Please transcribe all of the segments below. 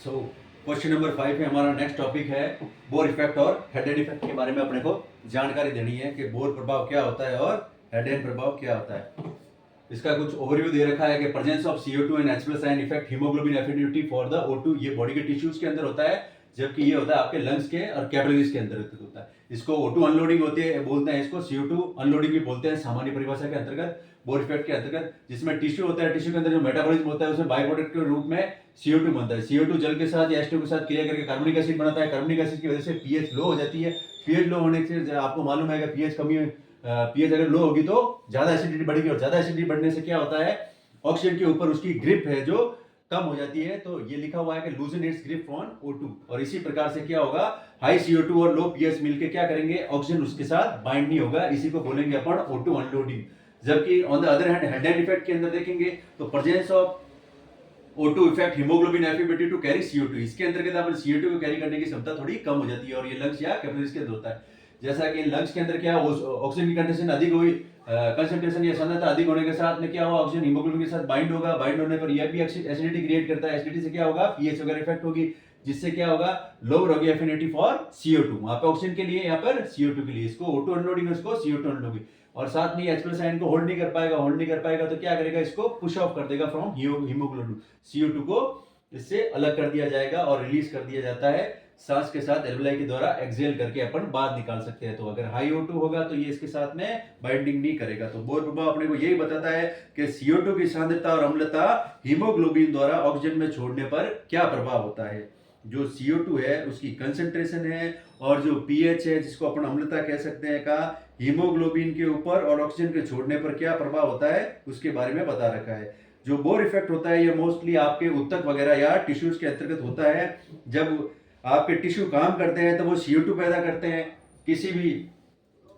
So question number 5 है हमारा। Next topic है बोर इफेक्ट और हेडेन इफेक्ट के बारे में अपने को जानकारी देनी है कि बोर प्रभाव क्या होता है और हेडेन प्रभाव क्या होता है। इसका कुछ ओवरव्यू दे रखा है कि presence of CO2 and H+ ion effect haemoglobin affinity for the O2। ये बॉडी के टिश्यूज के अंदर होता है, जबकि ये होता है आपके लंग्स के और कैपिलरीज के अंदर होता है। इसको O2 अनलोडिंग होती है बोलते हैं, इसको CO2 अनलोडिंग भी बोलते हैं सामान्य परिभाषा के अंतर्गत, बोर इफेक्ट के अंतर्गत। जिसमें टिश्यू होता है, टिश्यू के अंदर जो मेटाबॉलिज्म होता है उसमें बाई प्रोडक्ट के रूप में CO2 बनता है। CO2 जल के साथ या H2 के साथ क्रिया करके कार्बनिक एसिड बनाता है। कार्बनिक एसिड की वजह से pH लो हो जाती है। pH लो होने से आपको मालूम है कि pH कमी, pH अगर लो होगी तो ज्यादा एसिडिटी बढ़ेगी, और ज्यादा एसिडिटी बढ़ने से क्या होता है, ऑक्सीजन के ऊपर उसकी ग्रिप है जो कम हो जाती है। तो ये लिखा हुआ है कि लूजन इट्स ग्रिप ऑन O2। और इसी प्रकार से क्या होगा, हाई CO2 और लो pH मिलके क्या करेंगे, ऑक्सीजन उसके साथ बाइंड नहीं होगा। इसी को बोलेंगे अपन O2 अनलोडिंग। जबकि on the other hand Haldane effect के अंदर देखेंगे तो presence of O2 effect haemoglobin affinity to carry CO2। इसके अंतर्गत अपन CO2 को कैरी करने की क्षमता थोड़ी कम हो जाती है, और ये लंग्स या कैपिलरीज के अंदर होता है। जैसा कि लंग्स के अंदर क्या ऑक्सीजन की कंसेंट्रेशन अधिक हुई, कंसंट्रेशन या सांद्रता अधिक होने के साथ में क्या हुआ, ऑक्सीजन हीमोग्लोबिन के साथ बाइंड होगा। बाइंड होने पर यह भी एसिडिटी क्रिएट करता है। एसिडिटी से क्या होगा, pH वगैरह इफेक्ट होगी, जिससे क्या होगा, लोअर होगी एफिनिटी फॉर CO2। वहां पे ऑक्सीजन के लिए, यहाँ पर CO2 के लिए। इसको O2 अनलोडिंग, उसको CO2 अनलोडिंग। और साथ में H+ आयन को होल्ड नहीं कर पाएगा तो क्या करेगा, इसको पुश ऑफ कर देगा फ्रॉम हीमोग्लोबिन। CO2 को इससे अलग कर दिया जाएगा और रिलीज कर दिया जाता है सांस के साथ एल्वेलाई के द्वारा एक्सहेल करके अपन बाहर निकाल सकते हैं। तो अगर हाई O2 होगा तो ये इसके साथ में बाइंडिंग नहीं करेगा। तो बोर प्रभाव अपने को यही बताता है कि CO2 की सांद्रता और अम्लता हीमोग्लोबिन द्वारा ऑक्सीजन में छोड़ने पर क्या प्रभाव होता है। जो CO2 है उसकी कंसंट्रेशन है, और जो pH है जिसको अपन अम्लता कह सकते हैं का, हीमोग्लोबिन के ऊपर और ऑक्सीजन के छोड़ने पर क्या प्रभाव होता है उसके बारे में बता रखा है। जो बोर इफेक्ट होता है ये मोस्टली आपके उत्तक वगैरह या टिश्यूज के अंतर्गत होता है। जब आपके टिश्यू काम करते हैं तो वो CO2 पैदा करते हैं किसी भी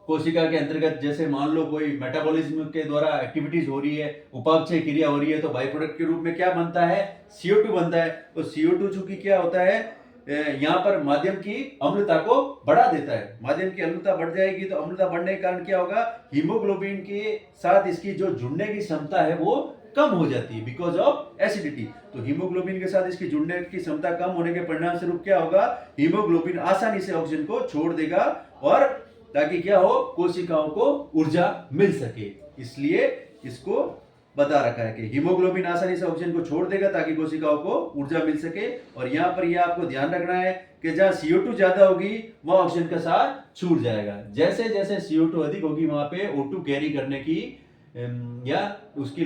कोशिका के अंतर्गत। जैसे मान लो कोई मेटाबॉलिज्म के द्वारा एक्टिविटीज हो रही है, उपापचय क्रिया हो रही है, तो बाई प्रोडक्ट के रूप में क्या बनता है, CO2 बनता है। तो CO2 चूंकि क्या होता है, यहाँ पर माध्यम की अम्लता को बढ़ा देता है। माध्यम की अम्लता बढ़ जाएगी तो अम्लता बढ़ने के कारण क्या होगा, हीमोग्लोबिन के साथ इसकी जो जुड़ने की क्षमता है वो कम हो जाती है बिकॉज ऑफ एसिडिटी। तो हीमोग्लोबिन के साथ इसकी जुड़ने की क्षमता कम होने के परिणाम स्वरूप क्या होगा, हीमोग्लोबिन आसानी से ऑक्सीजन को छोड़ देगा, और ताकि क्या हो, कोशिकाओं को ऊर्जा मिल सके। इसलिए इसको बता रखा है कि हीमोग्लोबिन आसानी से ऑक्सीजन को छोड़ देगा ताकि कोशिकाओं को ऊर्जा मिल सके। और यहाँ पर यह आपको ध्यान रखना है कि जहाँ CO2 ज्यादा होगी वह ऑक्सीजन के साथ छूट जाएगा। जैसे जैसे CO2 अधिक होगी वहां पे O2 कैरी करने की या उसकी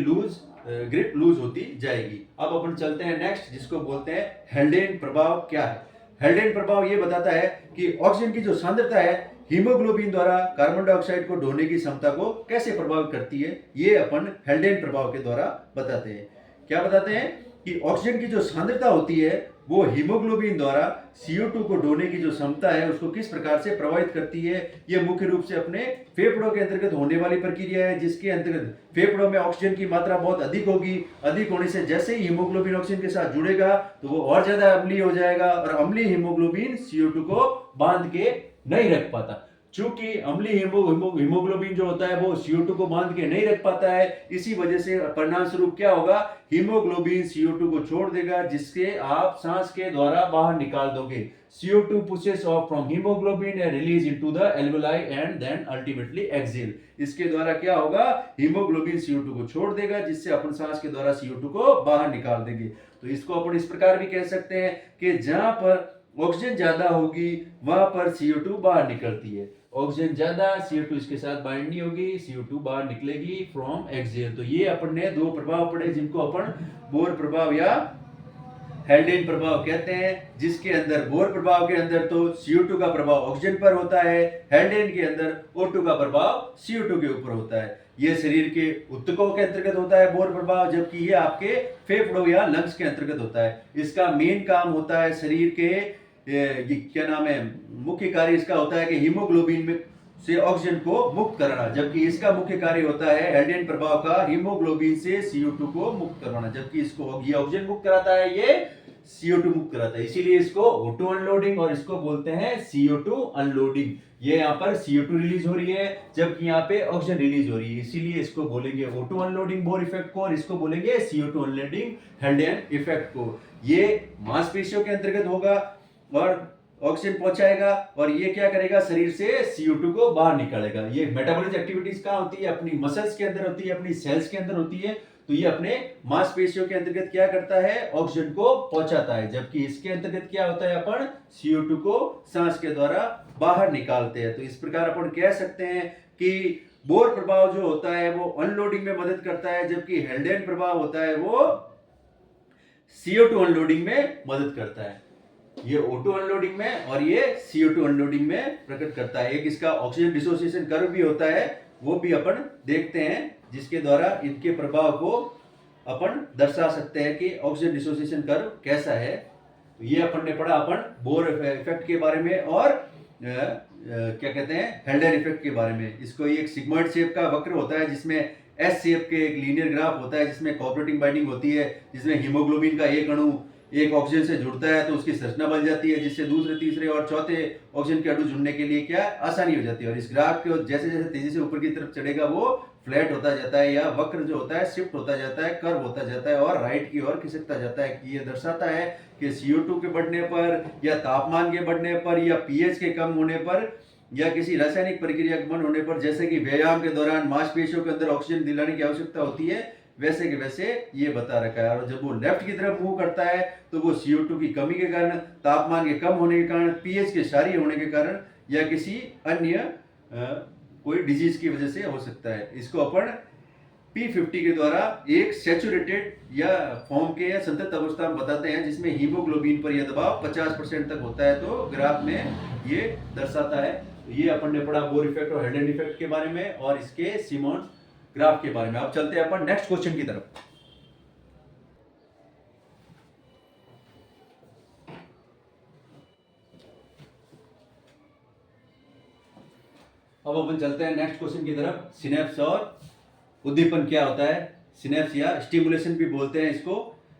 ग्रिप लूज होती जाएगी। अब अपन चलते हैं नेक्स्ट, जिसको बोलते हैं हेल्डेन प्रभाव क्या है। हेल्डेन प्रभाव ये बताता है कि ऑक्सीजन की जो सांद्रता है हीमोग्लोबिन द्वारा कार्बन डाइऑक्साइड को ढोने की क्षमता को कैसे प्रभावित करती है, ये अपन हेल्डेन प्रभाव के द्वारा बताते हैं। क्या बताते हैं कि ऑक्सीजन की जो सांद्रता होती है वो हीमोग्लोबिन द्वारा CO2 को ढोने की जो क्षमता है उसको किस प्रकार से प्रभावित करती है। ये मुख्य रूप से अपने फेफड़ों के अंतर्गत होने वाली प्रक्रिया है, जिसके अंतर्गत फेफड़ों में ऑक्सीजन की मात्रा बहुत अधिक होगी। अधिक होने से जैसे ही हीमोग्लोबिन ऑक्सीजन के साथ जुड़ेगा तो वो और ज्यादा अम्लीय हो जाएगा, और अम्लीय हीमोग्लोबिन CO2 को बांध के नहीं रख पाता। चूंकि अम्लीय हीमोग्लोबिन जो होता है वो CO2 को बांध के नहीं रख पाता है, इसी वजह से परिणाम स्वरूप क्या होगा, हीमोग्लोबिन CO2 को छोड़ देगा, जिसके आप सांस के द्वारा बाहर निकाल दोगे। CO2 pushes off from hemoglobin and release into the alveoli and then ultimately exhale। इसके द्वारा क्या होगा, हीमोग्लोबिन CO2 को छोड़ देगा, जिससे अपन सांस के द्वारा CO2 को बाहर निकाल देंगे। तो इसको अपन इस प्रकार भी कह सकते हैं कि जहां पर ऑक्सीजन ज्यादा होगी वहां पर CO2 बाहर निकलती है। ऑक्सीजन ज्यादा, CO2 इसके साथ बाइंड नहीं होगी, CO2 बाहर निकलेगी फ्रॉम एक्सहेल। तो ये अपन ने दो प्रभाव पढ़े जिनको अपन बोर प्रभाव या हेल्डेन प्रभाव कहते हैं। जिसके अंदर बोर प्रभाव के अंदर तो CO2 का प्रभाव ऑक्सीजन पर होता है, हेल्डेन के अंदर O2 का प्रभाव CO2 के ऊपर होता है। ये शरीर के उत्तकों के अंतर्गत होता है बोर प्रभाव, जबकि ये आपके फेफड़ों या लंग्स के अंतर्गत होता है। इसका मेन काम होता है शरीर के क्या नाम है, मुख्य कार्य इसका होता है कि हीमोग्लोबिन में से ऑक्सीजन को मुक्त करना, जबकि इसका मुख्य कार्य होता है हेल्डेन प्रभाव का हीमोग्लोबिन से CO2 को मुक्त करवाना। जबकि इसको ये ऑक्सीजन मुक्त कराता है, ये CO2 मुक्त कराता है, इसीलिए इसको O2 अनलोडिंग और इसको बोलते हैं CO2 अनलोडिंग। ये यहाँ पर CO2 रिलीज हो रही है जबकि यहाँ पे ऑक्सीजन रिलीज हो रही है, इसीलिए इसको बोलेंगे O2 अनलोडिंग बोर इफेक्ट को और इसको बोलेंगे CO2 अनलोडिंग हेल्डेन इफेक्ट को। ये मांसपेशियों के अंतर्गत होगा और ऑक्सीजन पहुंचाएगा और ये क्या करेगा, शरीर से CO2 को बाहर निकालेगा। ये मेटाबॉलिक एक्टिविटीज कहाँ होती है, अपनी मसल्स के अंदर होती है, अपनी सेल्स के अंदर होती है। तो ये अपने मांसपेशियों के अंतर्गत क्या करता है, ऑक्सीजन को पहुंचाता है, जबकि इसके अंतर्गत क्या होता है, अपन CO2 को सांस के द्वारा बाहर निकालते हैं। तो इस प्रकार अपन कह सकते हैं कि बोर प्रभाव जो होता है वो अनलोडिंग में मदद करता है, जबकि हेल्डेन प्रभाव होता है वो CO2 अनलोडिंग में मदद करता है। ये O2 अनलोडिंग में और ये CO2 अनलोडिंग में प्रकट करता है। एक इसका ऑक्सीजन डिसोसिएशन कर्व भी होता है, वो भी अपन देखते हैं, जिसके द्वारा इनके प्रभाव को अपन दर्शा सकते हैं कि ऑक्सीजन डिसोसिएशन कर्व कैसा है। तो ये अपन ने पढ़ा अपन बोर इफेक्ट के बारे में और क्या कहते हैं, हेल्डेन इफेक्ट के बारे में। इसको एक सिग्मॉइड शेप का वक्र होता है जिसमें एस शेप के एक लीनियर ग्राफ होता है जिसमें कोऑपरेटिंग बाइंडिंग होती है, जिसमें हीमोग्लोबिन का एक अणु एक ऑक्सीजन से जुड़ता है तो उसकी संरचना बन जाती है, जिससे दूसरे तीसरे और चौथे ऑक्सीजन के अणु जुड़ने के लिए क्या आसानी हो जाती है। और इस ग्राफ को जैसे जैसे तेजी से ऊपर की तरफ चढ़ेगा वो फ्लैट होता जाता है, या वक्र जो होता है शिफ्ट होता जाता है, कर्व होता जाता है और राइट की ओर खिसकता जाता है। ये दर्शाता है कि CO2 के बढ़ने पर या तापमान के बढ़ने पर या pH के कम होने पर या किसी रासायनिक प्रक्रिया के बंद होने पर, जैसे कि व्यायाम के दौरान मांसपेशियों के अंदर ऑक्सीजन दिलाने की आवश्यकता होती है, वैसे के वैसे ये बता रखा है। और जब वो लेफ्ट की तरफ मूव करता है तो वो CO2 की कमी के कारण, तापमान के कम होने के कारण, pH के क्षारीय होने के कारण या किसी अन्य कोई डिजीज की वजह से हो सकता है। इसको अपन P50 के द्वारा एक सैचुरेटेड या फॉर्म के या संतृप्त अवस्था में बताते हैं, जिसमें हीमोग्लोबिन पर यह दबाव 50% तक होता है, तो ग्राफ में ये दर्शाता है। ये अपन ने पढ़ा बोर इफेक्ट और हेल्डेन इफेक्ट के बारे में और इसके सिमोन ग्राफ के बारे में। अब चलते हैं अपन नेक्स्ट क्वेश्चन की तरफ। अब अपन चलते हैं नेक्स्ट क्वेश्चन की तरफ। सिनेप्स और उद्दीपन क्या होता है, सिनेप्स या स्टिमुलेशन भी बोलते हैं इसको।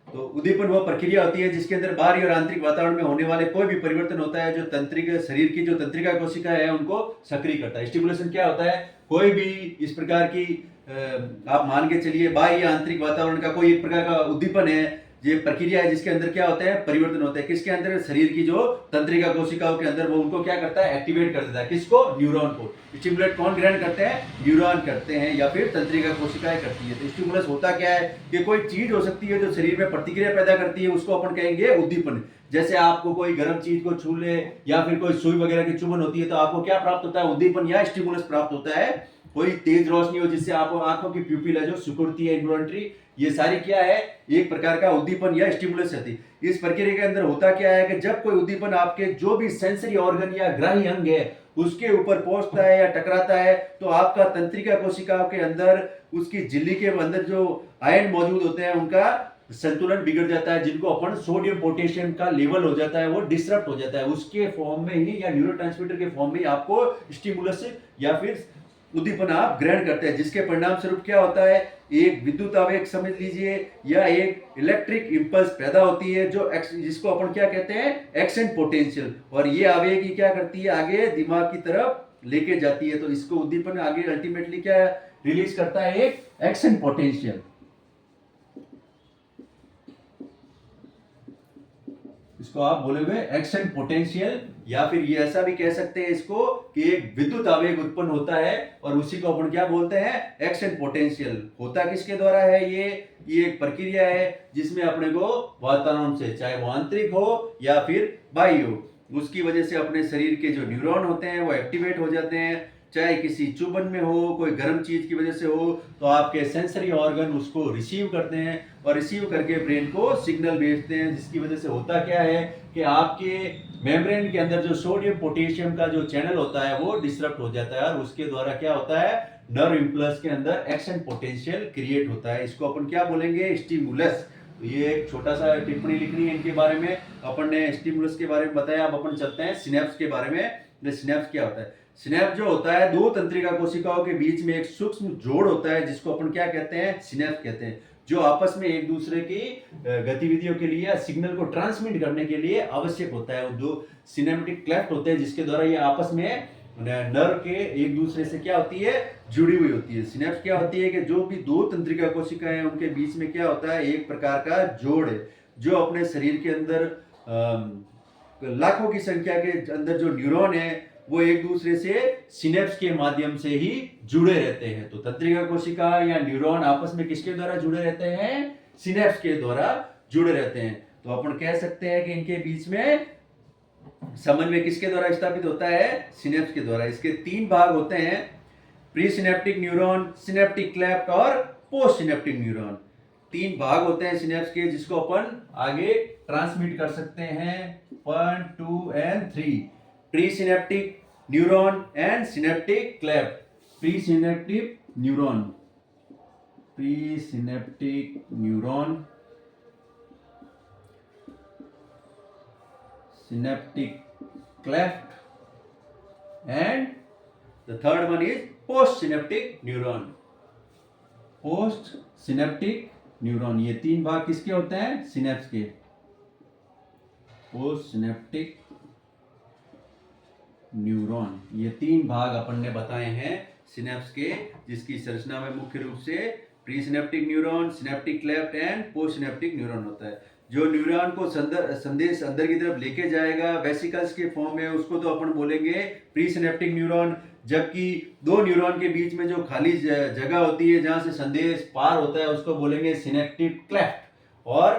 तो उद्दीपन वह प्रक्रिया होती है जिसके अंदर बाहरी और आंतरिक वातावरण में होने वाले कोई भी परिवर्तन होता है जो तंत्रिक शरीर की जो तंत्रिका कोशिका है उनको सक्रिय करता है। स्टिमुलेशन क्या होता है, कोई भी इस प्रकार की आप मान के चलिए बाह्य या आंतरिक वातावरण का कोई एक प्रकार का उद्दीपन है, ये प्रक्रिया है जिसके अंदर क्या होता है, परिवर्तन होता है। किसके अंदर, शरीर की जो तंत्रिका कोशिकाओं के अंदर, वो उनको क्या करता है, एक्टिवेट कर देता है। किसको, न्यूरॉन को। स्टिमुलेट कौन ग्रहण करते हैं, न्यूरॉन करते हैं या फिर तंत्रिका कोशिकाएं करती है। तो स्टिमुलस होता क्या है कि कोई चीज हो सकती है जो शरीर में प्रतिक्रिया पैदा करती है, उसको अपन कहेंगे उद्दीपन। जैसे आपको कोई गर्म चीज को छू ले या फिर कोई सुई वगैरह की चुभन होती है तो आपको क्या प्राप्त होता है, उद्दीपन या स्टिमुलस प्राप्त होता है। कोई तेज रोशनी हो जिससे आपको आंखों की प्यूपिल है जो सिकुड़ती है, इन्वॉल्यूंटरी, ये सारी क्या है, एक प्रकार का उद्दीपन या स्टिमुलस है। इस प्रक्रिया के अंदर होता क्या है कि जब कोई उद्दीपन आपके जो भी सेंसरी ऑर्गन या ग्राही अंग है उसके ऊपर पहुंचता है या टकराता है तो आपका तंत्रिका कोशिकाओं के अंदर उसकी झिल्ली के अंदर जो आयन मौजूद होते हैं उनका संतुलन बिगड़ जाता है, जिनको अपन सोडियम पोटेशियम का लेवल हो जाता है, वो डिस्टर्ब हो जाता है। उसके फॉर्म में ही या न्यूरोट्रांसमीटर के फॉर्म में ही आपको स्टिमुलस या फिर उद्दीपन आप ग्रहण करते हैं, जिसके परिणाम स्वरूप क्या होता है, एक विद्युत आवेग समझ लीजिए या एक इलेक्ट्रिक इंपल्स पैदा होती है जो जिसको अपन क्या कहते हैं, एक्शन पोटेंशियल। और ये आवेग ही क्या करती है, आगे दिमाग की तरफ लेके जाती है। तो इसको उद्दीपन आगे अल्टीमेटली क्या रिलीज करता है, एक एक्शन पोटेंशियल। इसको आप बोलोगे एक्शन पोटेंशियल, या फिर ये ऐसा भी कह सकते हैं इसको कि एक विद्युत आवेग उत्पन्न होता है और उसी को अपन क्या बोलते हैं, एक्शन पोटेंशियल। होता किसके द्वारा है, ये एक प्रक्रिया है जिसमें अपने को वातावरण से, चाहे वो आंतरिक हो या फिर बाह्य हो, उसकी वजह से अपने शरीर के जो न्यूरॉन होते हैं वो एक्टिवेट हो जाते हैं। चाहे किसी चुभन में हो, कोई गर्म चीज की वजह से हो, तो आपके सेंसरी ऑर्गन उसको रिसीव करते हैं और रिसीव करके ब्रेन को सिग्नल भेजते हैं, जिसकी वजह से होता क्या है कि आपके मेम्ब्रेन के अंदर जो सोडियम पोटेशियम का जो चैनल होता है वो डिस्टर्ब हो जाता है और उसके द्वारा क्या होता है, नर्व इम्पल्स के अंदर एक्शन पोटेंशियल क्रिएट होता है। इसको अपन क्या बोलेंगे, स्टिमुलस। तो ये एक छोटा सा टिप्पणी लिखनी है इनके बारे में। अपन ने स्टिमुलस के बारे में बताया, अब अपन चलते हैं सिनेप्स के बारे में। सिनेप्स क्या होता है, सिनेप्स जो होता है दो तंत्रिका कोशिकाओं के बीच में एक सूक्ष्म जोड़ होता है जिसको अपन क्या कहते हैं, सिनेप्स कहते हैं। जो आपस में एक दूसरे की गतिविधियों के लिए या सिग्नल को ट्रांसमिट करने के लिए आवश्यक होता है। जो सिनेप्टिक क्लेफ्ट होते हैं जिसके द्वारा ये आपस में नर्व के एक दूसरे से क्या होती है, जुड़ी हुई होती है। सिनेप्स क्या होती है कि जो भी दो तंत्रिका कोशिकाएं हैं उनके बीच में क्या होता है, एक प्रकार का जोड़ है। जो अपने शरीर के अंदर लाखों की संख्या के अंदर जो न्यूरॉन है वो एक दूसरे से सिनेप्स के माध्यम से ही जुड़े रहते हैं। तो तंत्रिका कोशिका या न्यूरॉन आपस में किसके द्वारा जुड़े रहते हैं, सिनेप्स के द्वारा जुड़े रहते हैं। तो अपन कह सकते हैं कि इनके बीच में समन्वय किसके द्वारा स्थापित होता है, सिनेप्स के द्वारा। इसके तीन भाग होते हैं, pre synaptic neuron, synaptic cleft और पोस्ट सिनेप्टिक न्यूरॉन। तीन भाग होते हैं सिनेप्स के जिसको अपन आगे ट्रांसमिट कर सकते हैं 1, 2 and 3। Pre synaptic neuron and synaptic cleft. Pre synaptic neuron, pre synaptic neuron, synaptic cleft, and the third one is post synaptic neuron. post synaptic neuron, ये तीन भाग किसके होते हैं, सिनेप्स के। पोस्ट सिनेप्टिक न्यूरॉन, ये तीन भाग अपन ने बताए हैं सिनेप्स के, जिसकी संरचना में मुख्य रूप से pre synaptic neuron, synaptic cleft and post synaptic neuron होता है। जो न्यूरॉन को संदेश अंदर की तरफ लेके जाएगा वेसिकल्स के फॉर्म में, उसको तो अपन बोलेंगे प्री सिनेप्टिक न्यूरॉन। जबकि दो न्यूरॉन के बीच में जो खाली जगह होती है जहां से संदेश पार होता है उसको बोलेंगे सिनेप्टिक क्लेफ्ट। और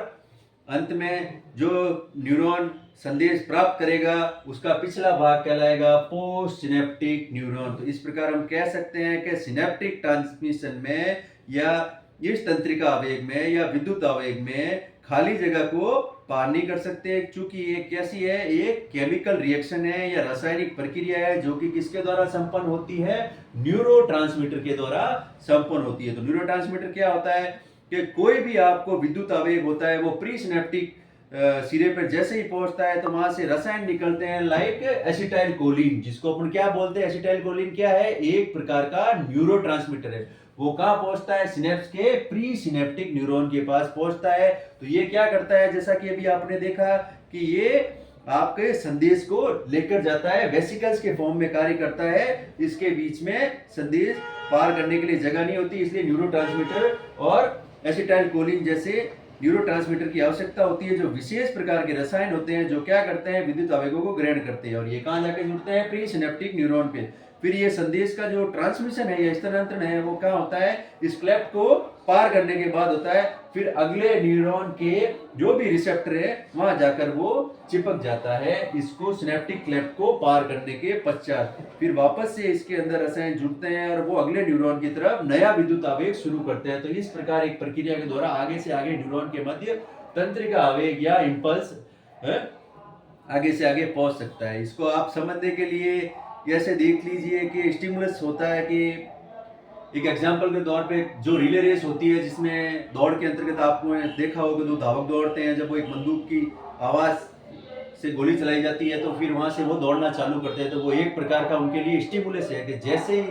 अंत में जो न्यूरॉन संदेश प्राप्त करेगा उसका पिछला भाग कहलाएगा पोस्ट सिनेप्टिक न्यूरॉन। तो इस प्रकार हम कह सकते हैं कि सिनेप्टिक ट्रांसमिशन में या इस तंत्रिका आवेग में या विद्युत आवेग में खाली जगह को पार नहीं कर सकते, क्योंकि ये कैसी है, एक केमिकल रिएक्शन है या रासायनिक प्रक्रिया है जो कि किसके द्वारा संपन्न होती है, न्यूरोट्रांसमीटर के द्वारा संपन्न होती है। तो न्यूरोट्रांसमीटर क्या होता है कि कोई भी आपको विद्युत आवेग होता है वो प्री सिनेप्टिक सिरे पर जैसे ही पहुंचता है तो वहां से रसायन निकलते हैं लाइक एसिटाइल कोलिन, जिसको अपन क्या बोलते हैं, एसिटाइल कोलिन क्या है, एक प्रकार का न्यूरोट्रांसमीटर है। वो कहां पहुंचता है, सिनेप्स के प्री सिनेप्टिक न्यूरॉन के पास पहुंचता है। तो ये क्या करता है, जैसा कि अभी आपने देखा कि ये आपके संदेश को लेकर जाता है, वेसिकल्स के फॉर्म में कार्य करता है। इसके बीच में संदेश पार करने के लिए जगह नहीं होती, इसलिए न्यूरोट्रांसमीटर और एसिटाइल कोलिन जैसे न्यूरोट्रांसमीटर की आवश्यकता होती है, जो विशेष प्रकार के रसायन होते हैं जो क्या करते हैं, विद्युत आवेगों को ग्रहण करते हैं। और ये कहां जाके जुड़ते हैं, प्री सिनेप्टिक न्यूरॉन पे। फिर ये संदेश का जो ट्रांसमिशन है या स्थानांतरण है वो क्या होता है, इस क्लेफ्ट को पार करने के बाद होता है। फिर अगले न्यूरॉन के जो भी रिसेप्टर है वहां जाकर वो चिपक जाता है इसको सिनेप्टिक क्लेफ्ट को पार करने के पश्चात। फिर वापस से इसके अंदर रसायन जुड़ते हैं और वो अगले न्यूरॉन की तरफ नया विद्युत आवेग शुरू करते हैं। तो इस प्रकार एक प्रक्रिया के द्वारा आगे से आगे न्यूरॉन के मध्य तंत्रिका आवेग या इंपल्स आगे से आगे पहुंच सकता है। इसको आप समझने के लिए ऐसे देख लीजिए कि स्टिमुलस होता है कि एक एग्जांपल के तौर पे जो रिले रेस होती है जिसमें दौड़ के अंतर्गत आपको देखा होगा दो धावक दौड़ते हैं, जब वो एक बंदूक की आवाज से गोली चलाई जाती है तो फिर वहां से वो दौड़ना चालू करते हैं। तो वो एक प्रकार का उनके लिए स्टिमुलस है कि जैसे ही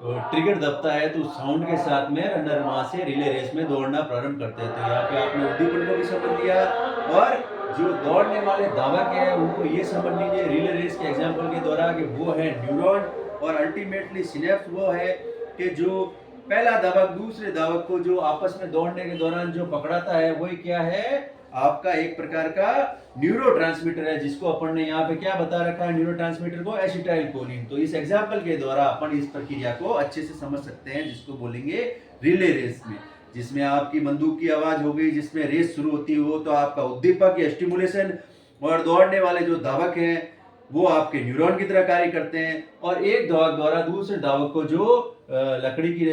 ट्रिगर दबता है तो साउंड के साथ में रनर वहां से रिले रेस में दौड़ना प्रारंभ करते हैं। तो यहाँ पे आपने उद्दीपन को भी समझ लिया और जो दौड़ने वाले धावक हैं उनको ये समझ लीजिए रिले रेस के एग्जांपल के द्वारा कि वो है न्यूरॉन और अल्टीमेटली सिनेप्स वो है कि जो पहला धावक दूसरे धावक को जो आपस में दौड़ने के दौरान जो पकड़ाता है वही क्या है, आपका एक प्रकार का न्यूरोट्रांसमीटर है, जिसको अपन ने यहाँ पे क्या बता रखा है, न्यूरोट्रांसमीटर को एसिटाइल कोलिन। तो इस एग्जांपल के द्वारा अपन इस प्रक्रिया को अच्छे से समझ सकते हैं, जिसको बोलेंगे रिले रेस में, जिसमें आपकी बंदूक की आवाज हो गई, जिसमें रेस शुरू होती हो तो आपका उद्दीपक या स्टिमुलेशन, और दौड़ने वाले जो धावक हैं वो आपके न्यूरॉन की तरह कार्य करते हैं। और एक धावक द्वारा दूसरे धावक को जो लकड़ी की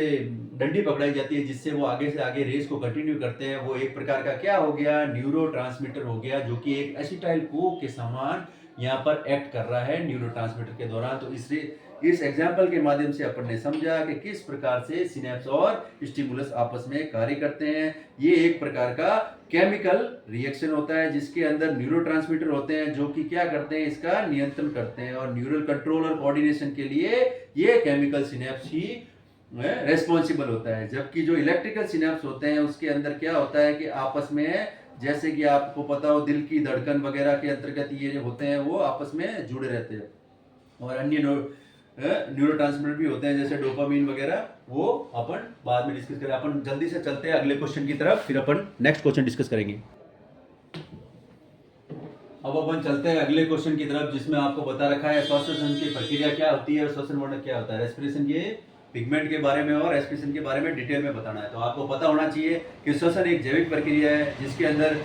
डंडी पकड़ाई जाती है जिससे वो आगे से आगे रेस को कंटिन्यू करते हैं, वो एक प्रकार का क्या हो गया, न्यूरोट्रांसमीटर हो गया, जो कि एक एसिटाइल कोक के समान यहाँ पर एक्ट कर रहा है न्यूरोट्रांसमीटर के दौरान। तो इस एग्जाम्पल के माध्यम से अपन ने समझा कि किस प्रकार से सिनेप्स और स्टिमुलस आपस में कार्य करते हैं। ये एक प्रकार का केमिकल रिएक्शन होता है जिसके अंदर न्यूरोट्रांसमीटर होते हैं जो कि क्या करते हैं, इसका नियंत्रण करते हैं। और न्यूरल कंट्रोल और कोऑर्डिनेशन के लिए ये केमिकल सिनेप्स ही रेस्पॉन्सिबल होता है, जबकि जो इलेक्ट्रिकल सिनेप्स होते हैं उसके अंदर क्या होता है कि आपस में, जैसे कि आपको पता हो दिल की धड़कन वगैरह के अंतर्गत ये जो होते हैं वो आपस में जुड़े रहते हैं, और अन्य न्यूरोट्रांसमीटर भी होते हैं जैसे डोपामीन वगैरह, वो अपन बाद में डिस्कस करें। अपन जल्दी से चलते हैं अगले क्वेश्चन की तरफ, फिर अपन नेक्स्ट क्वेश्चन डिस्कस करेंगे। अब अपन चलते हैं अगले क्वेश्चन की तरफ, जिसमें आपको बता रखा है श्वसन की प्रक्रिया क्या होती है और श्वसन वर्णक क्या होता है। रेस्पिरेशन के पिगमेंट के बारे में और रेस्पिरेशन के बारे में डिटेल में बताना है। तो आपको पता होना चाहिए कि श्वसन एक जैविक प्रक्रिया है जिसके अंदर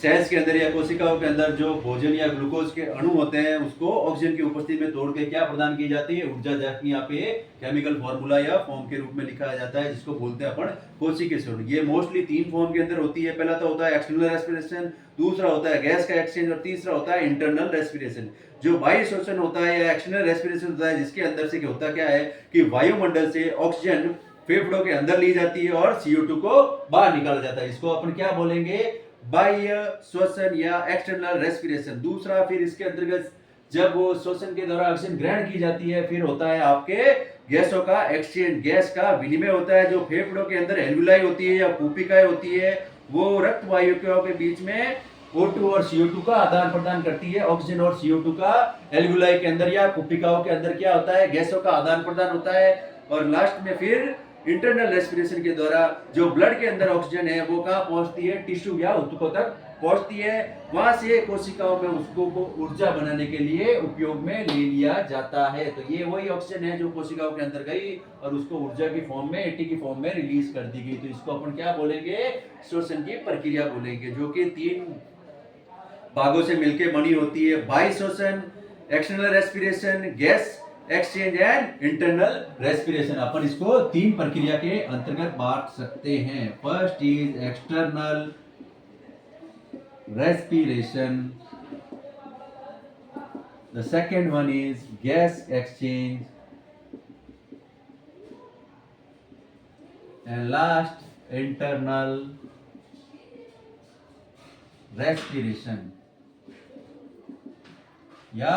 सेल्स के अंदर या कोशिकाओं के अंदर जो भोजन या ग्लूकोज के अणु होते हैं उसको ऑक्सीजन की उपस्थिति में तोड़ के क्या प्रदान की जाती है, ऊर्जा, जबकि यहाँ पे केमिकल फॉर्मूला या फॉर्म के रूप में लिखा जाता है जिसको बोलते हैं अपन कोशिकीय स्वरण। ये मोस्टली 3 फॉर्म के अंदर होती है। पहला तो होता है एक्सटर्नल रेस्पिरेशन, दूसरा होता है गैस का एक्सचेंज, और तीसरा होता है इंटरनल रेस्पिरेशन। जो बाह्य श्वसन होता है या एक्सटर्नल रेस्पिरेशन होता है, जिसके अंदर से होता क्या है कि वायुमंडल से ऑक्सीजन फेफड़ों के अंदर ली जाती है और CO2 को बाहर निकाला जाता है। इसको अपन क्या बोलेंगे, बाह्य श्वसन या एक्सटर्नल रेस्पिरेशन। दूसरा फिर इसके अंतर्गत जब वो श्वसन के दौरान ऑक्सीजन ग्रहण की जाती है, फिर होता है आपके गैसों का एक्सचेंज, गैस का विनिमय होता है। जो फेफड़ों के अंदर एल्वुलाई होती है या पुपिकाएं होती है, वो रक्त वायुकों के बीच में O2 और CO2 का आदान प्रदान करती है। ऑक्सीजन और CO2 का एल्वुलाई के अंदर या पुपिकाओं के अंदर क्या होता है, गैसों का आदान प्रदान होता है। और लास्ट में फिर इंटरनल रेस्पिरेशन के द्वारा जो ब्लड के अंदर ऑक्सीजन है वो कहाँ पहुंचती है, टिश्यू या ऊतकों तक पहुंचती है। वहां से कोशिकाओं में उसको ऊर्जा बनाने के लिए उपयोग में ले लिया जाता है। तो ये वही ऑक्सीजन है जो कोशिकाओं के अंदर गई और उसको ऊर्जा की फॉर्म में, ATP की फॉर्म में रिलीज कर दी गई। तो इसको अपन क्या बोलेंगे, श्वसन की प्रक्रिया बोलेंगे, जो कि 3 भागों से मिलकर बनी होती है। बाह्य श्वसन, external respiration, gas exchange and internal respiration. अपन इसको 3 प्रक्रिया के अंतर्गत बांट सकते हैं। First is external respiration, the second one is gas exchange, and last internal respiration, या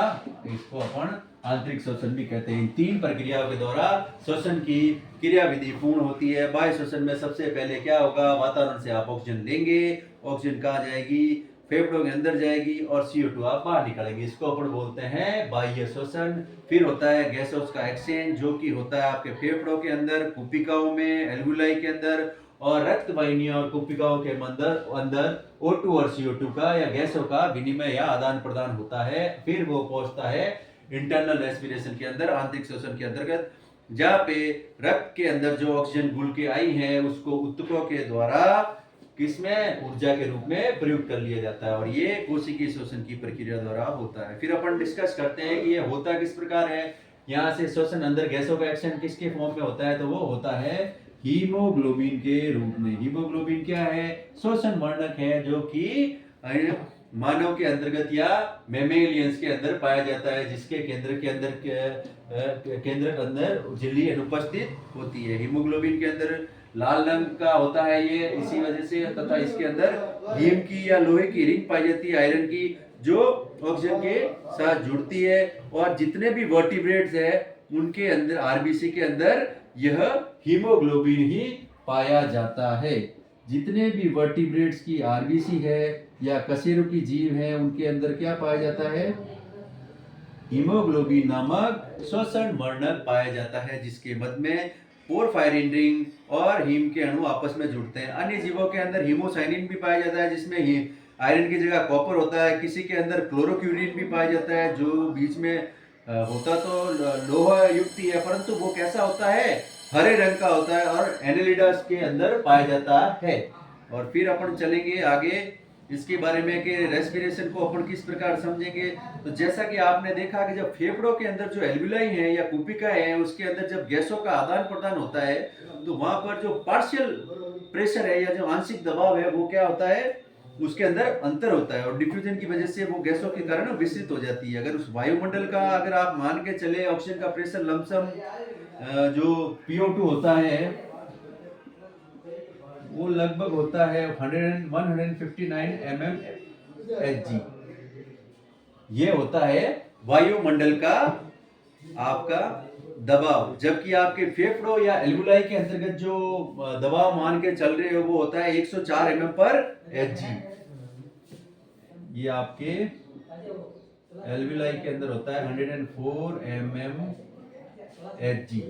इसको अपन आंतरिक श्वसन भी कहते हैं। इन 3 प्रक्रियाओं के द्वारा श्वसन की क्रिया विधि पूर्ण होती है। बाह्य श्वसन में सबसे पहले क्या होगा, वातावरण से आप ऑक्सीजन लेंगे, ऑक्सीजन कहाँ जाएगी, फेफड़ों के अंदर जाएगी, और CO2 आप बाहर निकालेंगे। इसको अपन बोलते हैं बाह्य श्वसन। फिर होता है गैसों का एक्सचेंज, जो कि होता है आपके फेफड़ों के अंदर, पुपिकाओं में, एल्वुलाई के अंदर, और रक्त वाहिनियों और पुपिकाओं के अंदर O2 और CO2 का या गैसों का विनिमय या आदान प्रदान होता है। फिर वो पहुंचता है इंटरनल रेस्पिरेशन के अंदर, आंतरिक श्वसन के अंतर्गत, जहाँ पे रक्त के अंदर जो ऑक्सीजन घुल के आई है उसको ऊतकों के द्वारा किसमें, ऊर्जा के रूप में प्रयुक्त कर लिया जाता है। और ये कोशिकीय श्वसन की प्रक्रिया द्वारा होता है। फिर अपन डिस्कस करते हैं कि ये होता किस प्रकार है। यहाँ से श्वसन अंदर गैसों का एक्शन किसके फॉर्म में होता है, तो वो होता है हीमोग्लोबिन के रूप में। हीमोग्लोबिन क्या है, श्वसन वर्णक है जो कि मानव के अंतर्गत या मेमेलियंस के अंदर पाया जाता है, जिसके केंद्र के अंदर झिल्ली अनुपस्थित होती है। हीमोग्लोबिन के अंदर लाल रंग का होता है ये इसी वजह से, तथा इसके अंदर हीम की या लोहे की रिंग पाई जाती है, आयरन की, जो ऑक्सीजन के साथ जुड़ती है। और जितने भी वर्टिब्रेट्स है उनके अंदर, RBC के अंदर यह हीमोग्लोबिन ही पाया जाता है। जितने भी वर्टिब्रेट्स की RBC है या कशेरुकी जीव है उनके अंदर क्या पाया जाता है, हीमोग्लोबिन नामक श्वसन वर्णक पाया जाता है, जिसके मध्य में पोरफायरिन रिंग और हीम के अणु आपस में जुड़ते हैं। अन्य जीवों के अंदर हीमोसाइनिन भी पाया जाता है, जिसमें आयरन की जगह कॉपर होता है। किसी के अंदर क्लोरोक्यूरिन भी पाया जाता है, जो बीच में होता तो लोहा युक्त ही है, परंतु वो कैसा होता है, हरे रंग का होता है, और एनेलिडास के अंदर पाया जाता है। और फिर अपन चलेंगे आगे इसके बारे में कि रेस्पिरेशन को अपन किस प्रकार समझेंगे। तो जैसा कि आपने देखा कि जब फेफड़ों के अंदर जो एल्वुलाई है या पुपिकाएं हैं उसके अंदर जब गैसों का आदान प्रदान होता है, तो वहां पर जो पार्शियल प्रेशर है या जो आंशिक दबाव है वो क्या होता है, उसके अंदर अंतर होता है, और डिफ्यूजन की वजह से वो गैसों के कारण विस्तृत हो जाती है। अगर उस वायुमंडल का अगर आप मान के चले, ऑक्सीजन का प्रेशर लमसम जो PO2 होता है वो लगभग होता है 159 mmHg। ये होता है वायुमंडल का आपका दबाव, जबकि आपके फेफड़ों या एल्वुलाई के अंतर्गत जो दबाव मान के चल रहे हो वो होता है 104 mm पर Hg। ये आपके एल्वुलाई के अंदर होता है 104 mm Hg।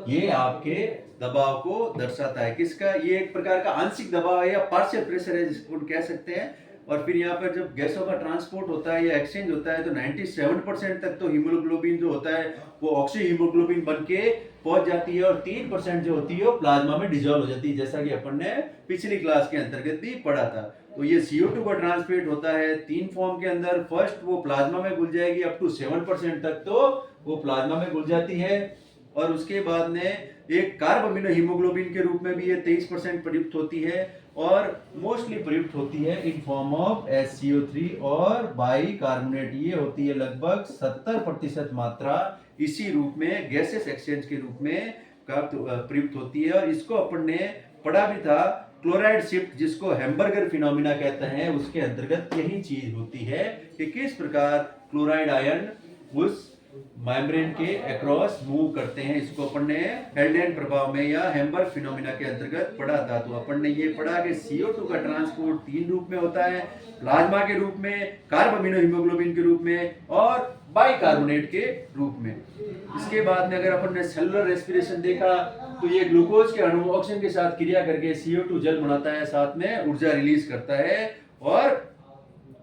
ये आपके दबाव को दर्शाता है। किसका? ये एक प्रकार का आंशिक दबाव है या पार्शियल प्रेशर है जिसको कह सकते हैं। और फिर यहाँ पर जब गैसों का ट्रांसपोर्ट होता है या एक्सचेंज होता है तो 97% तक तो हीमोग्लोबिन जो होता है वो ऑक्सी हीमोग्लोबिन बन के पहुंच जाती है और 3% जो होती है वो प्लाज्मा में डिजोल्व हो जाती है, जैसा कि अपन ने पिछली क्लास के अंतर्गत भी पढ़ा था। तो ये CO2 का ट्रांसपोर्ट होता है 3 फॉर्म के अंदर। फर्स्ट वो प्लाज्मा में घुल जाएगी अप टू 7% तक तो वो प्लाज्मा में घुल जाती है, और उसके बाद में एक कार्ब अमीनो हीमोग्लोबिन के रूप में भी ये 23% प्रयुक्त होती है, और मोस्टली प्रयुक्त होती है इन फॉर्म ऑफ HCO3 और बाई कार्बोनेट। ये होती है लगभग 70% मात्रा इसी रूप में गैसेस एक्सचेंज के रूप में प्रयुक्त होती है। और इसको अपन ने पढ़ा भी था क्लोराइड शिफ्ट, जिसको हैम्बर्गर फिनोमिना कहते हैं, उसके अंतर्गत यही चीज होती है कि किस प्रकार क्लोराइड आयन उस मेम्ब्रेन के अक्रॉस मूव करते हैं। इसको अपन ने हेल्डेन प्रभाव में या हैम्बर्ग फिनोमिना के अंतर्गत पढ़ा था। तो अपन ने ये पढ़ा कि CO2 का ट्रांसपोर्ट 3 रूप में होता है, प्लाज्मा के रूप में, कार्ब अमीनो हीमोग्लोबिन के रूप में और बाइकार्बोनेट के रूप में। इसके बाद में अगर अपन ने सेलुलर रेस्पिरेशन देखा तो ये ग्लूकोज के अणु ऑक्सीजन के साथ क्रिया करके CO2 जल बनाता है, साथ में ऊर्जा रिलीज करता है और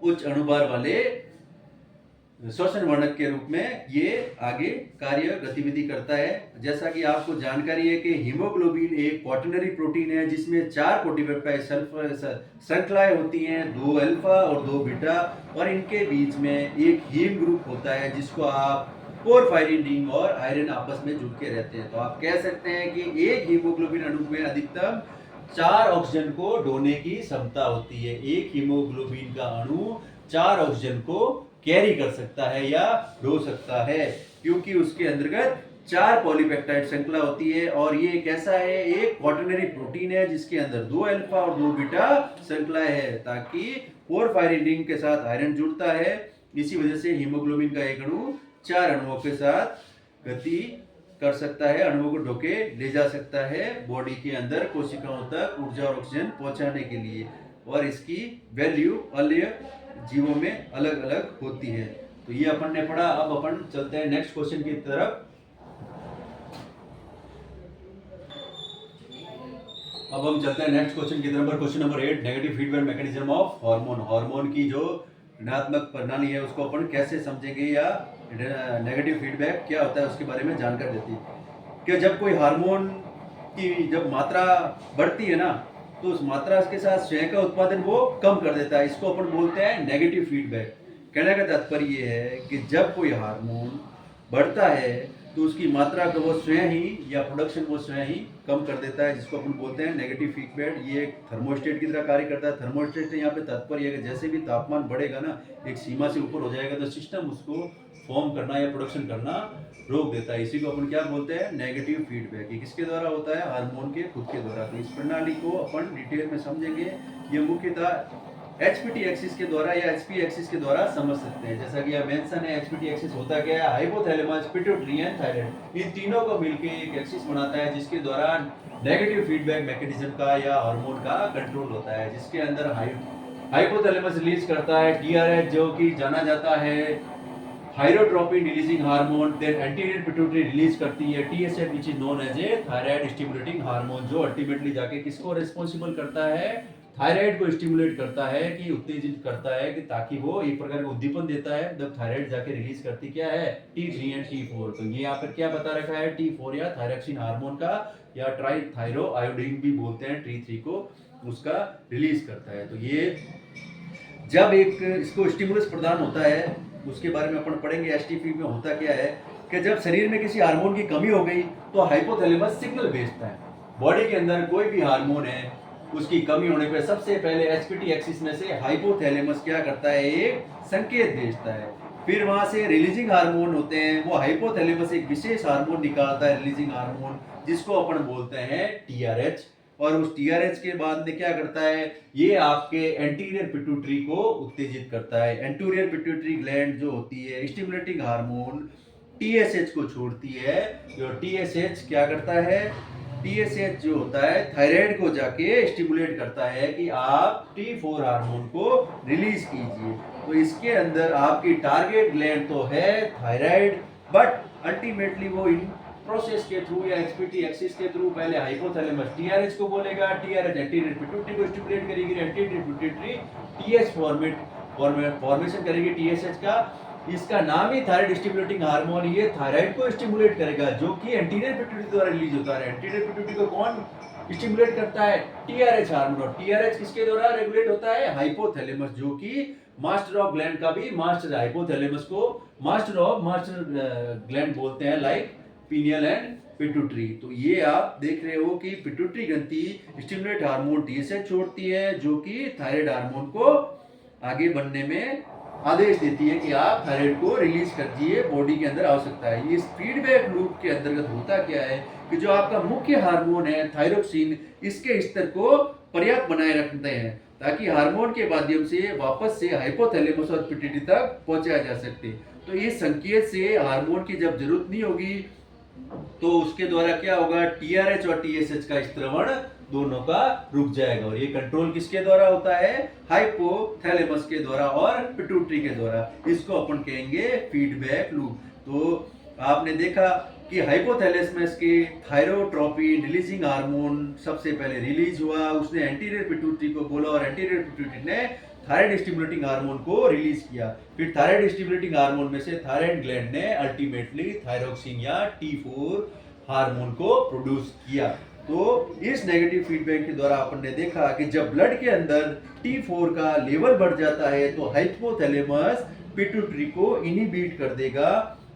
उच्च अणुभार वाले श्वसन वर्णक के रूप में ये आगे कार्य गतिविधि करता है। जैसा कि आपको जानकारी है कि हीमोग्लोबिन एक क्वाटरनरी प्रोटीन है जिसमें 4 पॉलीपेप्टाइड श्रृंखलाएं होती हैं, 2 अल्फा और 2 बीटा, और इनके बीच में एक हीम ग्रुप होता है जिसको आप पोरफायरिन रिंग और आयरन आपस में जुड़ के रहते हैं। तो आप कह सकते हैं कि एक हीमोग्लोबिन अणु में अधिकतम 4 ऑक्सीजन को ढोने की क्षमता होती है। एक हीमोग्लोबिन का अणु 4 ऑक्सीजन को कैरी कर सकता है या ढो सकता है, क्योंकि उसके अंतर्गत 4 पॉलीपेप्टाइड श्रृंखला होती है। और ये कैसा है? एक क्वाटरनरी प्रोटीन है जिसके अंदर 2 अल्फा और 2 बीटा श्रृंखलाएं है, ताकि पोरफायरिन रिंग के साथ आयरन जुड़ता है। इसी वजह से हीमोग्लोबिन का एक अणु 4 अणुओं के साथ गति कर सकता है, अणुओं को ढोके ले जा सकता है बॉडी के अंदर कोशिकाओं तक ऊर्जा और ऑक्सीजन पहुंचाने के लिए। और इसकी वैल्यू अलग जीवों में अलग अलग होती है। तो ये अपन ने पढ़ा। अब अपन चलते हैं नेक्स्ट क्वेश्चन की तरफ। अब हम चलते हैं नेक्स्ट क्वेश्चन की तरफ। Question number 8, negative feedback mechanism of hormone. Hormone की जो ऋणात्मक प्रणाली है उसको अपन कैसे समझेंगे, या नेगेटिव फीडबैक क्या होता है उसके बारे में जानकारी देती है। कि जब कोई हार्मोन की जब मात्रा बढ़ती है ना, तो उस मात्रा के साथ स्वयं का उत्पादन वो कम कर देता है। इसको अपन बोलते हैं नेगेटिव फीडबैक। कहने का तात्पर्य ये है कि जब कोई हार्मोन बढ़ता है तो उसकी मात्रा को वो स्वयं ही या प्रोडक्शन वो स्वयं ही कम कर देता है, जिसको अपन बोलते हैं नेगेटिव फीडबैक। ये एक थर्मोस्टेट की तरह कार्य करता है। थर्मोस्टेट से यहाँ पे तात्पर्य है कि जैसे भी तापमान बढ़ेगा ना, एक सीमा से ऊपर हो जाएगा तो सिस्टम उसको फॉर्म करना या प्रोडक्शन करना रोक देता है। इसी को अपन क्या बोलते हैं? Negative feedback. ये किसके द्वारा होता है? हार्मोन के खुद के द्वारा। तो इस प्रणाली को अपन डिटेल में समझेंगे। ये मुख्यतः HPT एक्सिस के द्वारा या HP एक्सिस के द्वारा समझ सकते हैं। जैसा कि मेंशन है, HPT एक्सिस होता क्या है? हाइपोथैलेमस, पिट्यूटरी एंड थायराइड, इन तीनों को मिलकर एक एक्सिस बनाता है जिसके द्वारा नेगेटिव फीडबैक मैकेनिज्म का या हार्मोन का कंट्रोल होता है। जिसके अंदर हाइपोथैलेमस रिलीज करता है TRH, जो कि जाना जाता है thyrotropin releasing hormone. Then anterior pituitary release करती है TSH, which is known as a thyroid stimulating hormone, जो अल्टीमेटली जाके किसको रिस्पांसिबल करता है? थायराइड को स्टिमुलेट करता है, कि उत्तेजित करता है, कि ताकि वो एक प्रकार का उद्दीपन देता है। जब थायराइड जाके रिलीज करती क्या है? T3 and T4। तो ये यहाँ पर क्या बता रखा है? T4 या थायरॉक्सिन हार्मोन का, या ट्राइथाइरोआयोडीन भी बोलते हैं, T3 को उसका रिलीज करता है। तो ये जब एक इसको स्टिमुलस प्रदान होता है, उसके बारे में अपन पढ़ेंगे। HTP में होता क्या है कि जब शरीर में किसी हार्मोन की कमी हो गई तो हाइपोथैलेमस सिग्नल भेजता है। बॉडी के अंदर कोई भी हार्मोन है, उसकी कमी होने पे सबसे पहले HPT एक्सिस में से हाइपोथैलेमस क्या करता है? एक संकेत भेजता है। फिर वहां से रिलीजिंग हार्मोन होते हैं, वो हाइपोथैलेमस एक विशेष हार्मोन निकालता है, रिलीजिंग हार्मोन, जिसको अपन बोलते हैं TRH। और उस TRH के बाद में क्या करता है? ये आपके एंटीरियर पिट्यूटरी को उत्तेजित करता है। एंटीरियर पिट्यूटरी ग्लैंड जो होती है, स्टिमुलेटिंग हार्मोन TSH को छोड़ती है। जो TSH क्या करता है, TSH जो होता है थायराइड को जाके स्टिमुलेट करता है कि आप T4 हार्मोन को रिलीज कीजिए। तो इसके अंदर आपकी टारगेट ग्लैंड तो है थायराइड, बट अल्टीमेटली वो इन प्रोसेस के थ्रू या HPT एक्सिस के थ्रू पहले हाइपोथैलेमस TRH को बोलेगा, TRH एंटीरियर पिट्यूटरी को स्टिमुलेट करेगी, एंटीरियर पिट्यूटरी TH फॉर्मेशन करेगी TSH का। इसका नाम ही थायराइड स्टिमुलेटिंग हार्मोन, ये थायराइड को स्टिमुलेट करेगा जो कि एंटीरियर पिट्यूटरी द्वारा रिलीज होता है। एंटीरियर पिट्यूटरी को कौन स्टिमुलेट करता है, TRH हार्मोन। TRH किसके द्वारा रेगुलेट होता है, हाइपोथैलेमस, जो कि मास्टर ऑफ ग्लैंड का भी मास्टर, हाइपोथैलेमस को मास्टर ग्लैंड बोलते हैं, लाइक पीनियल एंड पिट्यूटरी। तो ये आप देख रहे हो कि पिट्यूटरी ग्रंथि स्टिमुलेट हार्मोन TSH छोड़ती है जो कि थायराइड हार्मोन को आगे बढ़ने में आदेश देती है कि आप थायराइड को रिलीज कर दिए, बॉडी के अंदर आवश्यकता है। इस फीडबैक लूप के अंतर्गत होता क्या है कि जो आपका मुख्य हार्मोन है थायरोक्सिन, इसके स्तर को पर्याप्त बनाए रखते हैं ताकि हार्मोन के माध्यम से वापस से हाइपोथैलेमस और पिट्यूटरी तक पहुंचाया जा सके। तो इस संकेत से हार्मोन की जब जरूरत नहीं होगी तो उसके द्वारा क्या होगा, TRH और TSH का स्त्रवण दोनों का रुक जाएगा। और ये कंट्रोल किसके द्वारा होता है, हाइपोथैलेमस के द्वारा और पिट्यूटरी के द्वारा। इसको अपन कहेंगे फीडबैक लूप। तो आपने देखा कि हाइपोथैलेमस के थायरोट्रोपिन रिलीजिंग हार्मोन सबसे पहले रिलीज हुआ, उसने एंटीरियर पिट्यूटरी को बोला और एंटीरियर पिट्यूटरी ने थायराइड स्टिमुलेटिंग हार्मोन को रिलीज किया। फिर थायराइड स्टिमुलेटिंग हार्मोन में से थायराइड ग्लैंड ने अल्टीमेटली थायरोक्सिन या T4 हार्मोन को प्रोड्यूस किया। तो इस नेगेटिव फीडबैक के द्वारा अपन ने देखा कि जब ब्लड के अंदर T4 का लेवल बढ़ जाता है तो हाइपोथैलेमस पिट्यूटरी को इनहिबिट कर देगा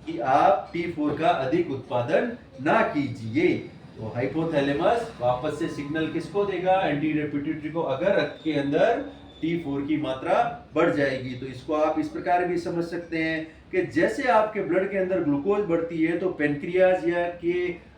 कि आप T4 का अधिक उत्पादन ना कीजिए। तो हाइपोथैलेमस वापस से सिग्नल किसको देगा, एंटीरियर पिट्यूटरी को। अगर रक्त के अंदर T4 की मात्रा बढ़ जाएगी तो इसको आप इस प्रकार भी समझ सकते हैं कि जैसे आपके ब्लड के अंदर ग्लूकोज बढ़ती है तो पेनक्रियाज या के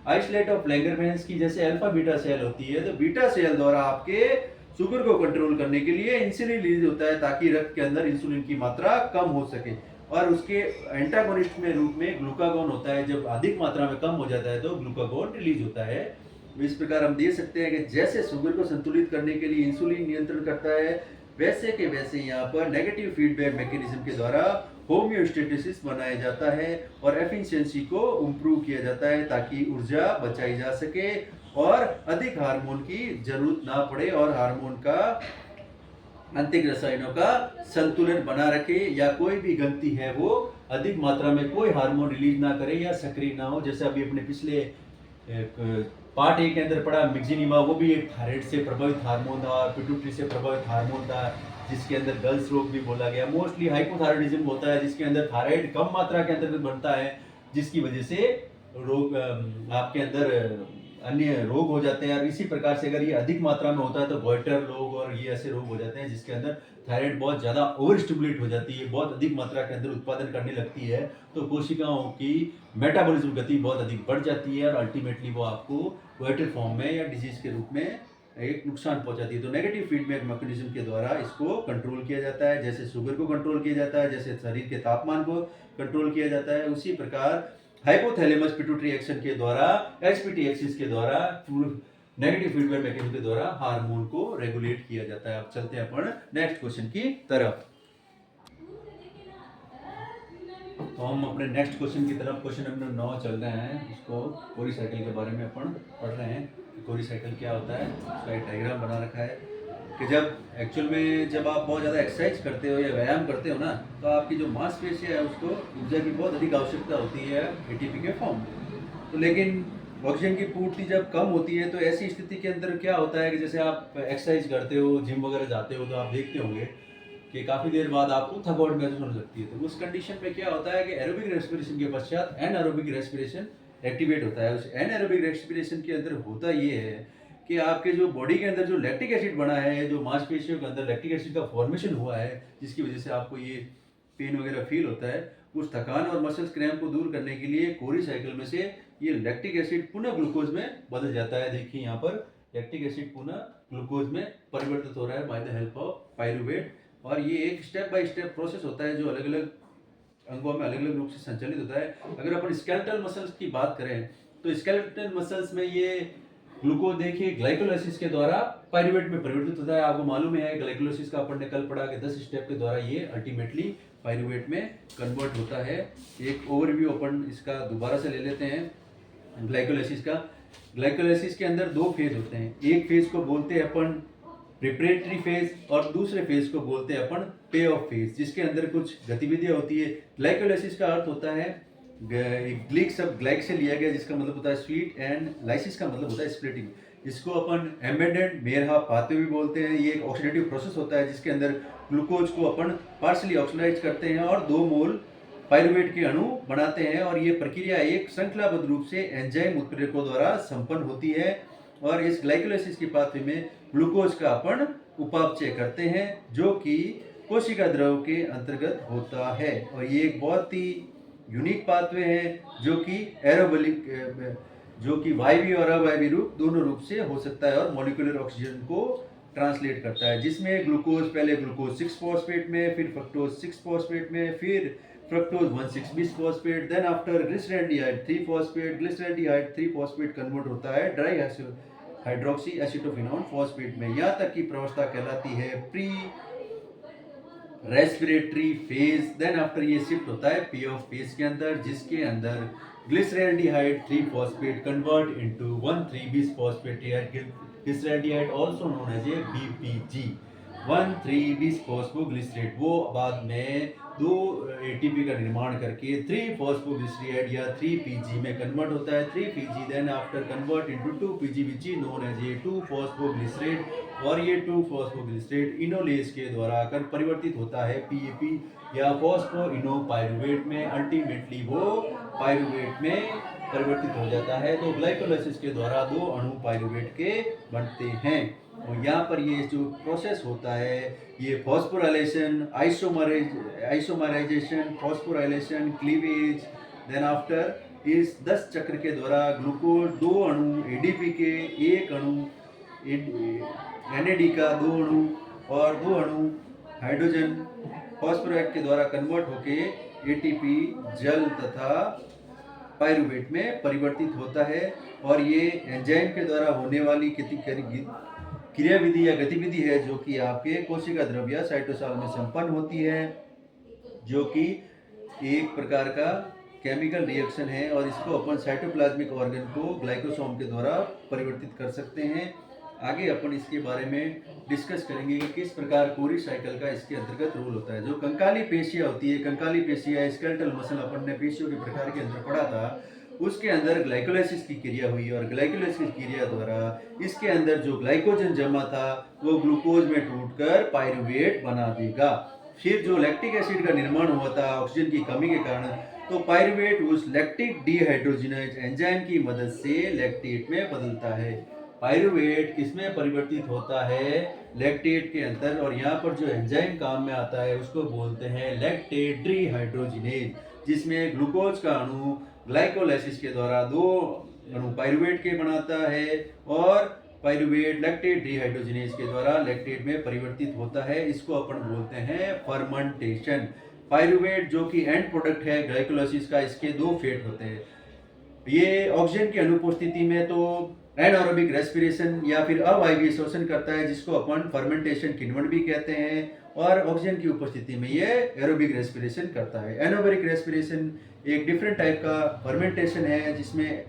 आइसोलेट ऑफ लैंगरहैंस की जैसे अल्फा बीटा सेल होती है, तो बीटा सेल द्वारा आपके शुगर को कंट्रोल करने के लिए इंसुलिन रिलीज होता है ताकि रक्त के अंदर इंसुलिन की मात्रा कम हो सके। और उसके एंटागोनिस्ट में रूप में ग्लूकागोन होता है, जब अधिक मात्रा में कम हो जाता है तो ग्लूकागोन रिलीज होता है। तो इस प्रकार हम देख सकते हैं कि जैसे शुगर को संतुलित करने के लिए इंसुलिन नियंत्रण करता है, वैसे के वैसे यहाँ पर नेगेटिव फीडबैक मैकेनिज्म के द्वारा होम्योस्टेसिस बनाया जाता है और एफिशिएंसी को इम्प्रूव किया जाता है ताकि ऊर्जा बचाई जा सके और अधिक हार्मोन की जरूरत ना पड़े और हार्मोन का आंतरिक रसायनों का संतुलन बना रखे, या कोई भी ग्रंथि है वो अधिक मात्रा में कोई हार्मोन रिलीज ना करे या सक्रिय ना हो। जैसे अभी अपने पिछले पार्ट ए के अंदर पड़ा मिक्सिनिमा, वो भी एक थायराइड से प्रभावित हार्मोन था, पिट्यूटरी से प्रभावित हार्मोन था, जिसके अंदर गर्ल्स रोग भी बोला गया। मोस्टली हाइपोथायराइडिज्म होता है जिसके अंदर थायराइड कम मात्रा के अंतर्गत बनता है, जिसकी वजह से रोग आपके अंदर अन्य रोग हो जाते हैं। और इसी प्रकार से अगर ये अधिक मात्रा में होता है तो गोइटर रोग और ये ऐसे रोग हो जाते हैं जिसके अंदर थायराइड बहुत ज़्यादा ओवर स्टिमुलेट हो जाती है, बहुत अधिक मात्रा के अंदर उत्पादन करने लगती है, तो कोशिकाओं की मेटाबॉलिज्म गति बहुत अधिक बढ़ जाती है और अल्टीमेटली वो आपको गोइटर फॉर्म में या डिजीज के रूप में एक नुकसान पहुंचाती है। तो नेगेटिव फीडबैक मैकेनिज्म के द्वारा इसको कंट्रोल किया जाता है। जैसे शुगर को कंट्रोल किया जाता है, जैसे शरीर के तापमान को कंट्रोल किया जाता है, उसी प्रकार हाइपोथैलेमस पिट्यूटरी एक्शन के द्वारा HPT एक्सिस के द्वारा नेगेटिव फीडबैक मैकेनिज्म के द्वारा हार्मोन को रेगुलेट किया जाता है। अब चलते हैं अपन नेक्स्ट क्वेश्चन की तरफ। तो हम अपने नेक्स्ट क्वेश्चन की तरफ, क्वेश्चन नंबर 9 चल रहे हैं। उसको कोरी साइकिल के बारे में अपन पढ़ रहे हैं। कोरी साइकिल क्या होता है, उसका एक डायग्राम बना रखा है कि जब एक्चुअल में जब आप बहुत ज़्यादा एक्सरसाइज करते हो या व्यायाम करते हो ना, तो आपकी जो मांसपेशियाँ है उसको ऊर्जा की बहुत अधिक आवश्यकता होती है ATP के फॉर्म में। तो लेकिन ऑक्सीजन की पूर्ति जब कम होती है तो ऐसी स्थिति के अंदर क्या होता है कि जैसे आप एक्सरसाइज करते हो, जिम वगैरह जाते हो, तो आप देखते होंगे कि काफ़ी देर बाद आपको थकावट महसूस होने लगती है। तो उस कंडीशन पे क्या होता है कि एरोबिक रेस्पिरेशन के पश्चात एनारोबिक रेस्पिरेशन एक्टिवेट होता है। उस एनारोबिक रेस्पिरेशन के अंदर होता ये है कि आपके जो बॉडी के अंदर जो लैक्टिक एसिड बना है, जो मांसपेशियों के अंदर लैक्टिक एसिड का फॉर्मेशन हुआ है, जिसकी वजह से आपको ये पेन वगैरह फील होता है, उस थकान और मसल्स क्रैम्प को दूर करने के लिए कोरी साइकिल में से ये लैक्टिक एसिड पुनः ग्लूकोज में बदल जाता है। देखिए यहाँ पर लैक्टिक एसिड पुनः ग्लूकोज में परिवर्तित हो रहा है by the help of pyruvate. और ये एक स्टेप बाय स्टेप प्रोसेस होता है जो अलग अलग अंगों में अलग अलग रूप से संचालित होता है। अगर अपन स्केलेटल मसल्स की बात करें तो स्केलेटल मसल्स में ये ग्लूकोज देखिए ग्लाइकोलाइसिस के द्वारा पायरुवेट में परिवर्तित होता है। आपको मालूम है ग्लाइकोलाइसिस का अपन ने कल पढ़ा कि 10 स्टेप के द्वारा ये अल्टीमेटली पायरुवेट में कन्वर्ट होता है। एक ओवरव्यू अपन इसका दोबारा से ले लेते हैं ग्लाइकोलाइसिस का। ग्लाइकोलाइसिस के अंदर दो फेज होते हैं, एक फेज को बोलते हैं अपन प्रिपरेटरी फेज और दूसरे फेज को बोलते हैं अपन पे ऑफ फेज, जिसके अंदर कुछ गतिविधियां होती है। ग्लाइकोलाइसिस का अर्थ होता है ग्लिक सब ग्लाइक से लिया गया, जिसका मतलब होता है स्वीट, एंड लाइसिस का मतलब होता है स्प्लिटिंग। इसको अपन एम्बेडेड मेरहा पाथवे भी बोलते हैं। ये एक ऑक्सीडेटिव प्रोसेस होता है जिसके अंदर ग्लूकोज को अपन पार्शली ऑक्सीडाइज करते हैं और 2 मोल पायरुवेट के अणु बनाते हैं, और ये प्रक्रिया एक श्रृंखलाबद्ध रूप से एंजाइम उत्प्रेरकों द्वारा संपन्न होती है। और इस ग्लाइकोलाइसिस की पाथवे में ग्लूकोज का अपन उपापचय करते हैं जो कि कोशिका द्रव के अंतर्गत होता है। और ये एक बहुत ही यूनिक पाथवे है जो कि एरोबोलिक जो कि वायवीय और अवायवीय रूप दोनों रूप से हो सकता है और मॉलिक्यूलर ऑक्सीजन को ट्रांसलेट करता है, जिसमें ग्लूकोज पहले ग्लूकोज 6 फॉस्फेट में, फिर फ्रक्टोज 6 फॉस्फेट में, फिर fructose 1,6-bis phosphate, then after glyceraldehyde 3 phosphate, glyceraldehyde 3 phosphate convert होता है ड्राई हाइड्रोक्सी एसिटोफिनोन फॉस्फेट में। यहाँ तक की प्रवस्था कहलाती है pre respiratory phase. Then after ये शिफ्ट होता है पी ऑफ फेज के अंदर, जिसके अंदर glyceraldehyde 3 phosphate convert into 1,3-bis phosphate glyceraldehyde also known as a BPG 1,3-bis phosphoglycerate. वो बाद में 2 एटीपी का निर्माण करके 3 फॉस्फोग्लिसराइड या 3पीजी में कन्वर्ट होता है 3पीजी। देन आफ्टर कन्वर्ट इनटू 2पीजी which is known as a 2 phosphoglycerate, और ये 2 फॉस्फोग्लिसरेट इनोलेज के द्वारा परिवर्तित होता है पीईपी या फॉस्फोइनोपायरुवेट में। अल्टीमेटली वो पायरुवेट में परिवर्तित हो जाता है। तो ग्लाइकोलाइसिस के द्वारा 2 अणु पायरुवेट के बनते हैं। और यहाँ पर ये जो प्रोसेस होता है ये phosphorylation, isomerisation, phosphorylation, cleavage, then after इस 10 चक्र के द्वारा ग्लूकोज 2 अणु एडीपी के, 1 अणु एनएडी का, 2 अणु और 2 अणु हाइड्रोजन फॉस्फोराइड के द्वारा कन्वर्ट होके एटीपी जल तथा पायरुवेट में परिवर्तित होता है। और ये एंजाइम के द्वारा होने वाली क्रियाविधि या गतिविधि है जो कि आपके कोशिका द्रव या साइटोसॉल में संपन्न होती है, जो कि एक प्रकार का केमिकल रिएक्शन है। और इसको अपन साइटोप्लाज्मिक ऑर्गन को ग्लाइकोसोम के द्वारा परिवर्तित कर सकते हैं। आगे अपन इसके बारे में डिस्कस करेंगे कि किस प्रकार कोरी साइकिल का इसके अंतर्गत रोल होता है। जो कंकाली पेशियां होती है, कंकाली पेशियां स्केलेटल मसल अपन ने पेशियों के प्रकार के अंदर पढ़ा था, उसके अंदर ग्लाइकोलाइसिस की क्रिया हुई और ग्लाइकोलाइसिस की क्रिया द्वारा इसके अंदर जो ग्लाइकोजन जमा था वो ग्लूकोज में टूटकर पायरुवेट बना देगा। फिर जो लैक्टिक एसिड का निर्माण हुआ था ऑक्सीजन की कमी के कारण, तो पायरुवेट उस लैक्टिक डिहाइड्रोजिनेज एंजाइम की मदद से लैक्टेट में बदलता है। पायरुवेट किसमें परिवर्तित होता है? लैक्टेट के अंदर। और यहाँ पर जो एंजाइम काम में आता है उसको बोलते हैं लैक्टेट डिहाइड्रोजिनेज, जिसमें ग्लूकोज का अणु ग्लाइकोलाइसिस के द्वारा 2 अणु पायरुवेट के बनाता है और पायरुवेट लैक्टेट डिहाइड्रोजिनेज के द्वारा लैक्टेट में परिवर्तित होता है। इसको अपन बोलते हैं फर्मेंटेशन। पायरुवेट जो कि एंड प्रोडक्ट है ग्लाइकोलाइसिस का, इसके 2 फेट होते हैं। ये ऑक्सीजन की अनुपस्थिति में तो एनारोबिक रेस्पिरेशन या फिर अवायवीय श्वसन करता है, जिसको अपन फर्मेंटेशन किण्वन भी कहते हैं, और ऑक्सीजन की उपस्थिति में ये एरोबिक रेस्पिरेशन करता है। एनारोबिक रेस्पिरेशन एक डिफरेंट टाइप का फर्मेंटेशन है जिसमें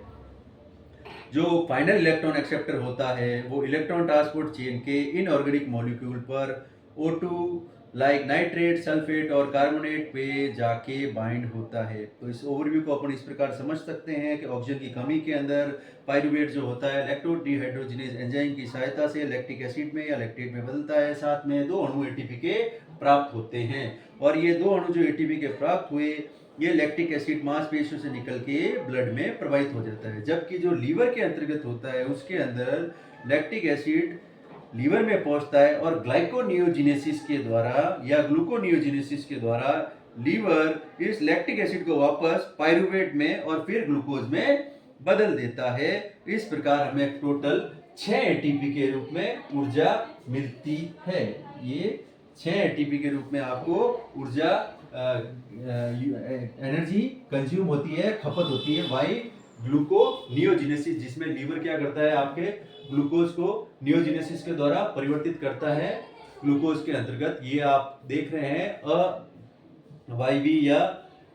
जो फाइनल इलेक्ट्रॉन एक्सेप्टर होता है वो इलेक्ट्रॉन ट्रांसपोर्ट चेन के इनऑर्गेनिक मॉलिक्यूल पर O2 लाइक नाइट्रेट, सल्फेट और कार्बोनेट पे जाके बाइंड होता है। तो इस ओवरव्यू को अपन इस प्रकार समझ सकते हैं कि ऑक्सीजन की कमी के अंदर पायरुवेट जो होता है लैक्टोज डिहाइड्रोजिनेज एंजाइम की सहायता से लैक्टिक एसिड में या लैक्टेट में बदलता है। साथ में 2 अणु एटीपी के प्राप्त होते हैं, और ये 2 अणु जो एटीपी के प्राप्त हुए ये लैक्टिक एसिड मांसपेशियों से निकल के ब्लड में प्रवाहित हो जाता है। जबकि जो लीवर के अंतर्गत होता है उसके अंदर लैक्टिक एसिड लीवर में पहुंचता है और ग्लाइकोनियोजिनेसिस के द्वारा या ग्लूकोनियोजिनेसिस के द्वारा लीवर इस लैक्टिक एसिड को वापस पायरुवेट में और फिर ग्लूकोज में बदल देता है। इस प्रकार हमें टोटल 6 एटीपी के रूप में ऊर्जा मिलती है। ये 6 एटीपी के रूप में आपको ऊर्जा एनर्जी कंज्यूम होती है, खपत होती है बाई ग्लूकोनियोजेनेसिस, जिसमें लीवर क्या करता है आपके ग्लूकोज को नियोजेनेसिस के द्वारा परिवर्तित करता है ग्लूकोज के अंतर्गत। ये आप देख रहे हैं अवायवी या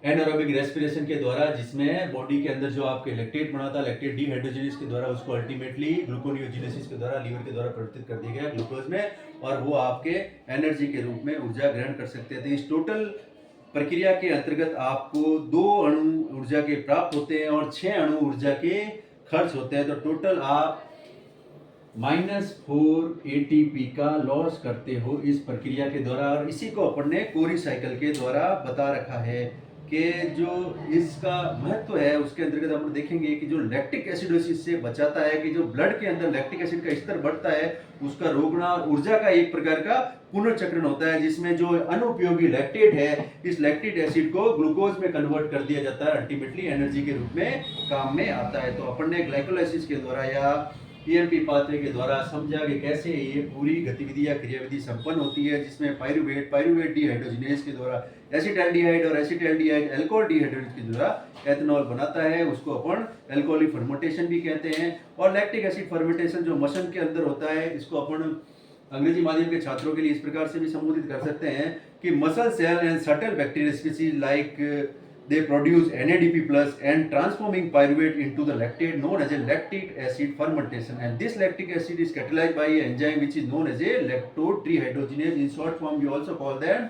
एनारोबिक रेस्पिरेशन के द्वारा, जिसमें बॉडी के अंदर जो आपके लैक्टेट बनाता है, लैक्टेट डिहाइड्रोजनेस के द्वारा उसको अल्टीमेटली ग्लूकोनियोजेनेसिस के द्वारा लीवर के द्वारा परिवर्तित कर दिया गया ग्लूकोज में, और वो आपके एनर्जी के रूप में ऊर्जा ग्रहण कर सकते हैं। इस टोटल प्रक्रिया के अंतर्गत आपको 2 अणु ऊर्जा के प्राप्त होते हैं और 6 अणु ऊर्जा के खर्च होते हैं। तो टोटल आप -4 ATP का लॉस करते हो इस प्रक्रिया के द्वारा। और इसी को अपन ने कोरी साइकिल के द्वारा बता रखा है कि जो इसका महत्व है उसके अंतर्गत हम देखेंगे कि जो लैक्टिक एसिडोसिस से बचाता है, कि जो ब्लड के अंदर लैक्टिक एसिड का स्तर बढ़ता है उसका रोकना, और ऊर्जा का एक प्रकार का पुनर्चक्रण होता है, जिसमें जो अनुपयोगी लैक्टेट है इस लैक्टिक एसिड को ग्लूकोज में कन्वर्ट कर दिया जाता है, अल्टीमेटली एनर्जी के रूप में काम में आता है। तो अपन ने ग्लाइकोलाइसिस के द्वारा या EMP पाथवे के द्वारा समझा कि कैसे ये पूरी गतिविधि या क्रियाविधि संपन्न होती है, जिसमें पायरुवेट डिहाइड्रोजिनेज के द्वारा एसिटाल्डिहाइड और एसिटाल्डिहाइड अल्कोहल डिहाइड्रोजिनेज के द्वारा एथेनॉल बनाता है, उसको अपन अल्कोहलिक फर्मेंटेशन भी कहते हैं। और लैक्टिक एसिड फर्मेंटेशन जो मशन के अंदर होता है, इसको अपन अंग्रेजी माध्यम के छात्रों के लिए इस प्रकार से भी संबोधित कर सकते हैं कि muscle cell and subtle bacteria species like they produce NADP plus and transforming pyruvate into the lactate known as a lactic acid fermentation, and this lactic acid is catalyzed by an enzyme which is known as a lactose dehydrogenase. In short form we also call them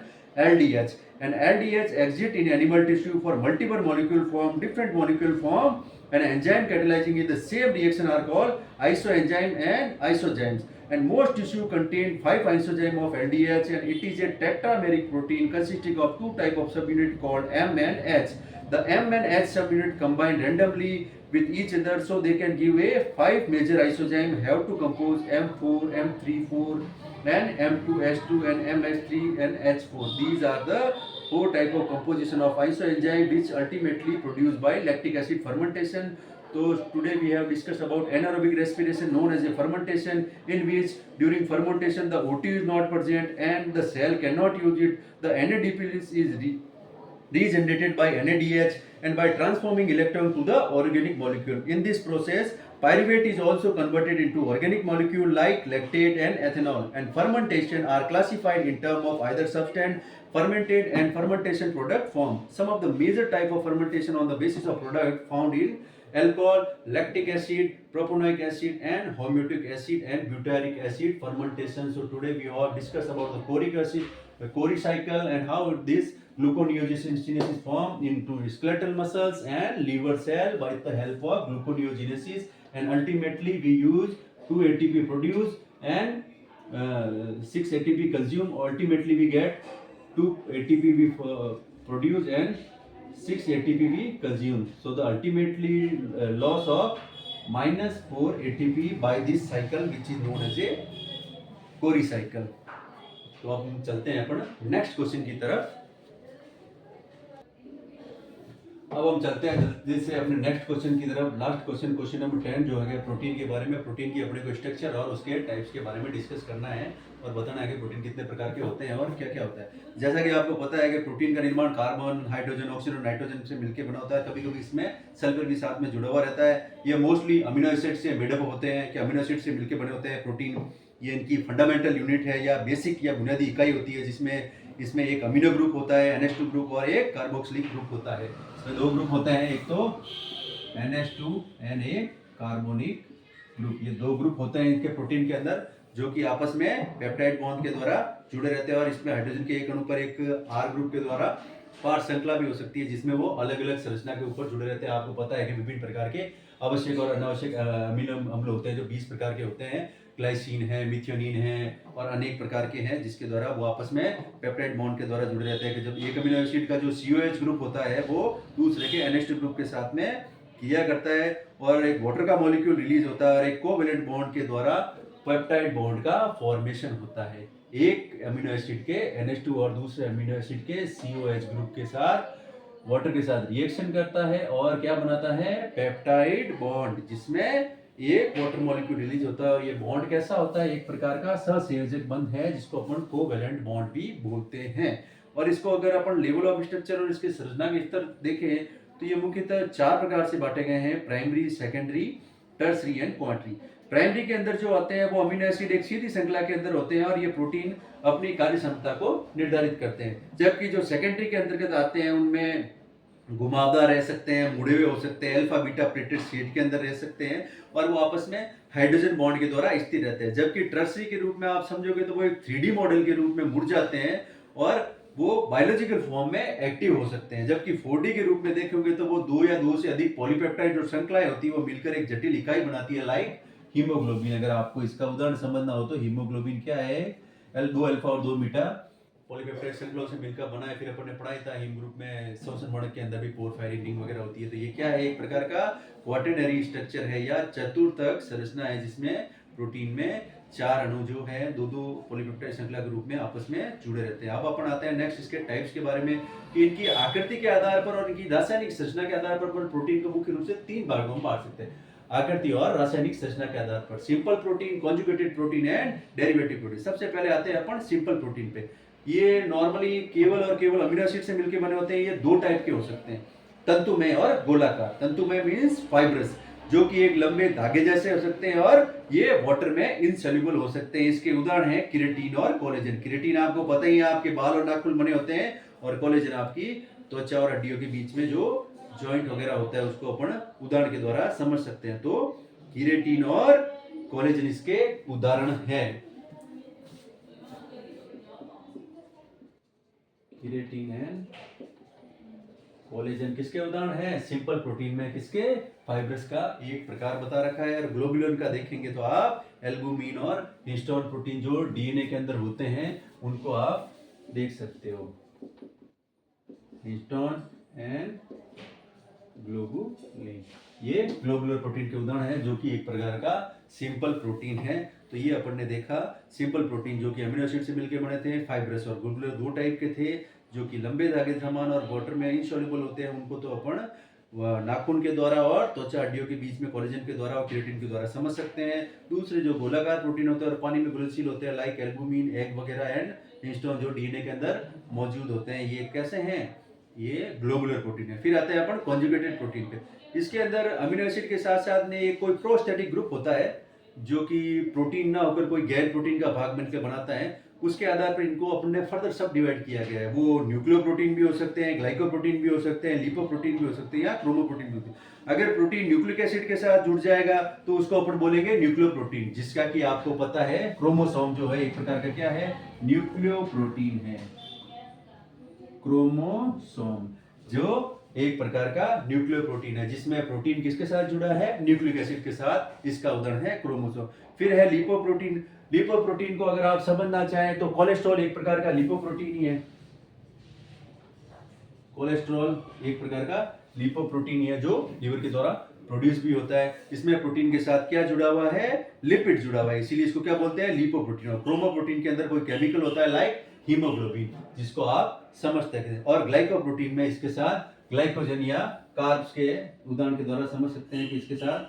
LDH, and LDH exit in animal tissue for multiple molecule form, different molecule form, and enzyme catalyzing in the same reaction are called isoenzyme and isozymes. And most tissue contain 5 isozyme of LDH, and it is a tetrameric protein consisting of 2 type of subunit called M and H. The M and H subunit combine randomly with each other, so they can give a 5 major isozyme have to compose M4, M34, and M2H2 and MH3 and H4. These are the 4 type of composition of isoenzyme which ultimately produced by lactic acid fermentation. So today we have discussed about anaerobic respiration known as a fermentation, in which during fermentation the O2 is not present and the cell cannot use it. The NADP is regenerated by NADH and by transforming electron to the organic molecule. In this process, pyruvate is also converted into organic molecule like lactate and ethanol. And fermentation are classified in terms of either substance, fermented and fermentation product form. Some of the major type of fermentation on the basis of product found in alcohol, lactic acid, propanonic acid and homeotic acid and butyric acid fermentation. So today we have discussed about the Coric acid, the Cori cycle, and how this gluconeogenesis is formed into skeletal muscles and liver cell by the help of gluconeogenesis, and ultimately we use 2 ATP produce and 6 ATP consume. Ultimately we get 2 ATP we produce and 6 ATP we consume. So the ultimately loss of -4 ATP by this cycle which is known as a Cori cycle. तो अब हम चलते हैं अपन next question की तरफ। अब हम चलते हैं जल्दी से अपने नेक्स्ट क्वेश्चन की तरफ। लास्ट क्वेश्चन, क्वेश्चन नंबर 10 जो है प्रोटीन के बारे में, प्रोटीन की अपने को स्ट्रक्चर और उसके टाइप्स के बारे में डिस्कस करना है और बताना है कि प्रोटीन कितने प्रकार के होते हैं और क्या क्या होता है। जैसा कि आपको पता है कि प्रोटीन का निर्माण कार्बन, हाइड्रोजन, ऑक्सीजन और नाइट्रोजन से मिलकर बना होता है। कभी कभी इसमें सल्फर भी साथ में जुड़ा हुआ रहता है। ये मोस्टली अमीनो एसिड से मेडअप होते हैं, कि अमीनो एसिड से मिलकर बने होते हैं प्रोटीन। ये इनकी फंडामेंटल यूनिट है या बेसिक या बुनियादी इकाई होती है, जिसमें इसमें एक अमीनो ग्रुप होता है NH2 ग्रुप और एक कार्बोक्सिलिक ग्रुप होता है। इसमें 2 ग्रुप होते हैं, एक तो NH2 और एक कार्बोनिक ग्रुप। ये 2 ग्रुप होते हैं इनके प्रोटीन के अंदर, जो कि आपस में पेप्टाइड बॉन्ड के द्वारा जुड़े रहते हैं। और इसमें हाइड्रोजन के एक अणु पर एक R ग्रुप के द्वारा पार श्रृंखला भी हो सकती है, जिसमें वो अलग अलग संरचना के ऊपर जुड़े रहते हैं। आपको पता है कि विभिन्न प्रकार के आवश्यक और अनावश्यक अमीनो अम्ल होते हैं, जो 20 प्रकार के होते हैं। ग्लाइसिन है, मिथियोनिन है और अनेक प्रकार के हैं, जिसके द्वारा वो आपस में पेप्टाइड बॉन्ड के द्वारा जुड़े रहते हैं। कि जब एक अमीनो एसिड का जो COH ग्रुप होता है वो दूसरे के NH2 ग्रुप के साथ में किया करता है, और एक वाटर का मॉलिक्यूल रिलीज होता है और एक कोवेलेंट बॉन्ड के द्वारा पेप्टाइड बॉन्ड का फॉर्मेशन होता है। एक अमीनो एसिड के NH2 और दूसरे अमीनो एसिड के COH ग्रुप के साथ वाटर के साथ रिएक्शन करता है और क्या बनाता है, पेप्टाइड बॉन्ड, जिसमें एक वाटर मॉलिक्यूल रिलीज होता है। और ये बॉन्ड कैसा होता है, एक प्रकार का सहसंयोजक बंध है, जिसको अपन कोवेलेंट बॉन्ड भी बोलते हैं। और इसको अगर अपन लेवल ऑफ स्ट्रक्चर और इसके संरचना के स्तर देखें तो ये मुख्यतः 4 प्रकार से बांटे गए हैं: primary, secondary, tertiary and quaternary. Primary के अंदर जो आते हैं वो अमीनो एसिड एक सीधी श्रृंखला के अंदर होते हैं और ये प्रोटीन अपनी कार्य क्षमता को निर्धारित करते हैं। जबकि जो सेकेंडरी के अंतर्गत आते हैं उनमें घुमावदार रह सकते हैं, मुड़े हुए हो सकते हैं, अल्फा बीटा प्लेटेड शीट के अंदर रह सकते हैं और वो आपस में हाइड्रोजन बॉन्ड के द्वारा स्थिर रहते हैं। जबकि टर्सरी के रूप में आप समझोगे तो वो एक 3D मॉडल के रूप में मुड़ जाते हैं और वो बायोलॉजिकल फॉर्म में एक्टिव हो सकते हैं। जबकि 4D के रूप में देखोगे तो वो 2 या 2 से अधिक पॉलीपेप्टाइड जो श्रृंखलाएं होती है वो मिलकर एक जटिल इकाई बनाती है, लाइक हीमोग्लोबिन। अगर आपको इसका उदाहरण समझना हो तो हीमोग्लोबिन क्या है? 2 अल्फा और 2 बीटा पॉलीपेप्टाइड श्रृंखलाओं से मिलकर बना है। फिर अपन ने पढ़ाया था हीम ग्रुप में श्वसन वर्णक के अंदर भी पोरफायरिन रिंग वगैरह होती है। तो ये क्या है? एक प्रकार का क्वाटरनरी स्ट्रक्चर है या चतुर्थक संरचना है जिसमें प्रोटीन में 4 अणु जो है दो पॉलीपेप्टाइड श्रृंखला के रूप में आपस में जुड़े रहते हैं। अब अपन आते हैं नेक्स्ट इसके टाइप्स के बारे में कि इनकी आकृति के आधार पर और इनकी रासायनिक संरचना के आधार पर अपन प्रोटीन को मुख्य रूप से 3 भागों में बांट सकते हैं: आकृति और रासायनिक संरचना के आधार पर। Simple protein, conjugated protein and derivative protein. सबसे पहले आते हैं अपन सिंपल प्रोटीन पे। ये नॉर्मली केवल और केवल अमीनो एसिड से मिलकर बने होते हैं। ये 2 टाइप के हो सकते हैं: तंतुमय और गोलाकार। तंतुमय मींस फाइब्रस, जो कि एक लंबे धागे जैसे हो सकते हैं और ये वाटर में इनसोल्यूबल हो सकते हैं। इसके उदाहरण हैं केराटिन और कोलेजन। केराटिन आपको पता ही है, आपके बाल और नाखून बने होते हैं, और कोलेजन आपकी त्वचा और हड्डियों के बीच में जो जॉइंट वगैरह होता है उसको अपन उदाहरण के द्वारा समझ सकते हैं। तो केराटिन और कोलेजन इसके उदाहरण हैं। केराटिन एंड कोलेजन किसके उदाहरण हैं? सिंपल प्रोटीन में किसके? फाइब्रस का एक प्रकार बता रखा है। और ग्लोबुलिन का देखेंगे तो आप एल्बुमिन और हिस्टोन प्रोटीन जो डीएनए के अंदर होते हैं उनको आप देख सकते हो। हिस्टोन एंड ग्लोबुलिन, ये ग्लोबुलर प्रोटीन के उदाहरण है जो कि एक प्रकार का सिंपल प्रोटीन है। तो ये अपन ने देखा सिंपल प्रोटीन जो कि अमीनो एसिड से मिलकर बने थे। फाइब्रस और ग्लोबुलर 2 टाइप के थे जो कि लंबे धागे समान और वाटर में इनसोल्यूबल होते हैं। उनको तो अपन नाखून के द्वारा और त्वचा हड्डियों के बीच में कोलेजन के द्वारा और केराटिन के द्वारा समझ सकते हैं। दूसरे जो गोलाकार प्रोटीन होते हैं और पानी में घुलनशील होते हैं, लाइक एल्बुमिन, एग वगैरह एंड हिस्टोन जो डीएनए के अंदर मौजूद होते हैं, ये कैसे हैं? ये ग्लोबुलर प्रोटीन है। फिर आते हैं अपन कॉन्जुगेटेड प्रोटीन पे। इसके अंदर अमीनो एसिड के साथ साथ में एक कोई प्रोस्टैटिक ग्रुप होता है जो कि प्रोटीन ना होकर कोई गैर प्रोटीन का भाग बनकर बनाता है। उसके आधार पर इनको अपने फर्दर सब डिवाइड किया गया है। वो न्यूक्लियोप्रोटीन भी हो सकते हैं, ग्लाइकोप्रोटीन भी हो सकते हैं, लिपोप्रोटीन भी हो सकते हैं या क्रोमोप्रोटीन भी होते हैं। अगर प्रोटीन न्यूक्लिक एसिड के साथ जुड़ जाएगा तो उसको अपन बोलेंगे न्यूक्लियोप्रोटीन, जिसका कि आपको पता है क्रोमोसोम जो है एक प्रकार का क्या है? न्यूक्लियोप्रोटीन है। क्रोमोसोम जो एक प्रकार का न्यूक्लियोप्रोटीन है जिसमें प्रोटीन किसके साथ जुड़ा है? न्यूक्लिक एसिड के साथ। इसका उदाहरण है क्रोमोसोम। फिर है लिपोप्रोटीन। लिपोप्रोटीन को अगर आप समझना चाहें तो कोलेस्ट्रॉल एक प्रकार का लिपोप्रोटीन ही है। कोलेस्ट्रॉल एक प्रकार का लिपोप्रोटीन है जो लीवर के द्वारा प्रोड्यूस भी होता है। इसमें प्रोटीन के साथ क्या जुड़ा हुआ है? लिपिड जुड़ा हुआ है, इसीलिए इसको क्या बोलते हैं? लिपोप्रोटीन। और क्रोमोप्रोटीन के अंदर कोई केमिकल होता है लाइक हीमोग्लोबिन, जिसको आप समझते हैं। और ग्लाइकोप्रोटीन में इसके साथ ग्लाइकोजन या कार्ब्स के उदाहरण के द्वारा समझ सकते हैं कि इसके साथ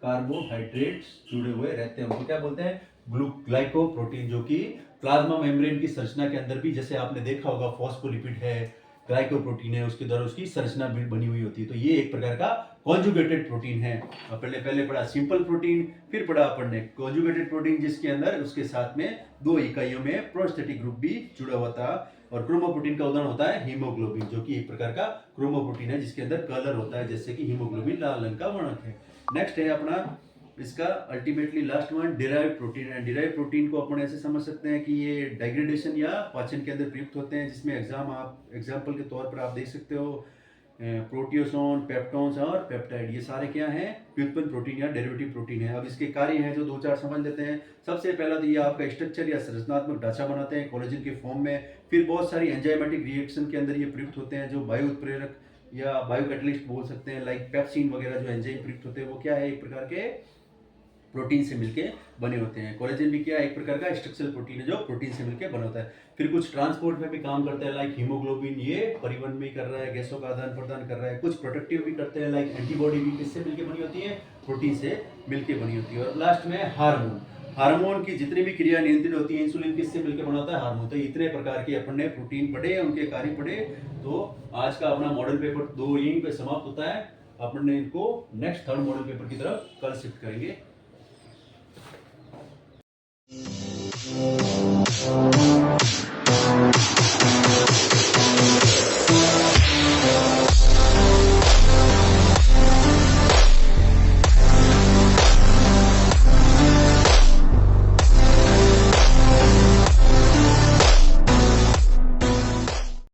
कार्बोहाइड्रेट्स जुड़े हुए रहते हैं। उनको क्या बोलते हैं? ग्लाइकोप्रोटीन, जो कि प्लाज्मा मेम्ब्रेन की संरचना के अंदर भी, जैसे आपने देखा होगा, फॉस्फोलिपिड है, ग्लाइकोप्रोटीन है, उसके द्वारा उसकी संरचना भी बनी हुई होती है। तो ये एक प्रकार का कॉन्जुगेटेड प्रोटीन है। पहले पढ़ा सिंपल प्रोटीन, फिर पढ़ा अपन ने कॉन्जुगेटेड प्रोटीन जिसके अंदर उसके साथ में 2 इकाइयों में प्रोस्टैटिक ग्रुप भी जुड़ा हुआ था। और क्रोमोप्रोटीन का उदाहरण होता है हीमोग्लोबिन, जो कि एक प्रकार का क्रोमोप्रोटीन है जिसके अंदर कलर होता है, जैसे कि हीमोग्लोबिन लाल रंग का वर्णक है। नेक्स्ट है अपना इसका ultimately last one derived protein है। डिराइव्ड प्रोटीन को अपन ऐसे समझ सकते हैं कि ये डाइग्रेडेशन या पाचन के अंदर प्रयुक्त होते हैं, जिसमें एग्जाम्पल के तौर पर आप देख सकते हो प्रोटियोसोन, पेप्टोन्स और पेप्टाइड। ये सारे क्या हैं? व्युत्पन्न प्रोटीन या डेरिवेटिव प्रोटीन है। अब इसके कार्य हैं जो 2-4 समझ लेते हैं। सबसे पहला तो ये आपका स्ट्रक्चर या संरचनात्मक ढांचा बनाते हैं कोलेजन के फॉर्म में। फिर बहुत सारी एंजाइमेटिक रिएक्शन के अंदर ये प्रयुक्त होते हैं, जो बायो उत्प्रेरक या बायो कैटलिस्ट बोल सकते हैं, लाइक पेप्सिन वगैरह जो एंजाइम प्रयुक्त होते हैं वो क्या है? एक प्रकार के प्रोटीन से मिलके बने होते हैं। कोलेजन भी क्या? एक प्रकार का स्ट्रक्चरल प्रोटीन है जो प्रोटीन से मिलके बना होता है। फिर कुछ ट्रांसपोर्ट में भी काम करता है, लाइक हीमोग्लोबिन, ये परिवहन भी कर रहा है, गैसों का आदान प्रदान कर रहा है। कुछ प्रोटेक्टिव भी करते हैं, लाइक एंटीबॉडी भी किससे मिलके बनी होती है? प्रोटीन से मिलके बनी होती है। और लास्ट में हार्मोन। हार्मोन की जितनी भी क्रिया नियंत्रित होती है, इंसुलिन किससे मिलकर बना होता है? हार्मोन। तो इतने प्रकार की अपन ने प्रोटीन पढ़े, उनके कार्य पढ़े। तो आज का अपना मॉडल पेपर 2 यहीं पे समाप्त होता है। अपन ने इनको नेक्स्ट थर्ड मॉडल पेपर की तरफ कल शिफ्ट करेंगे।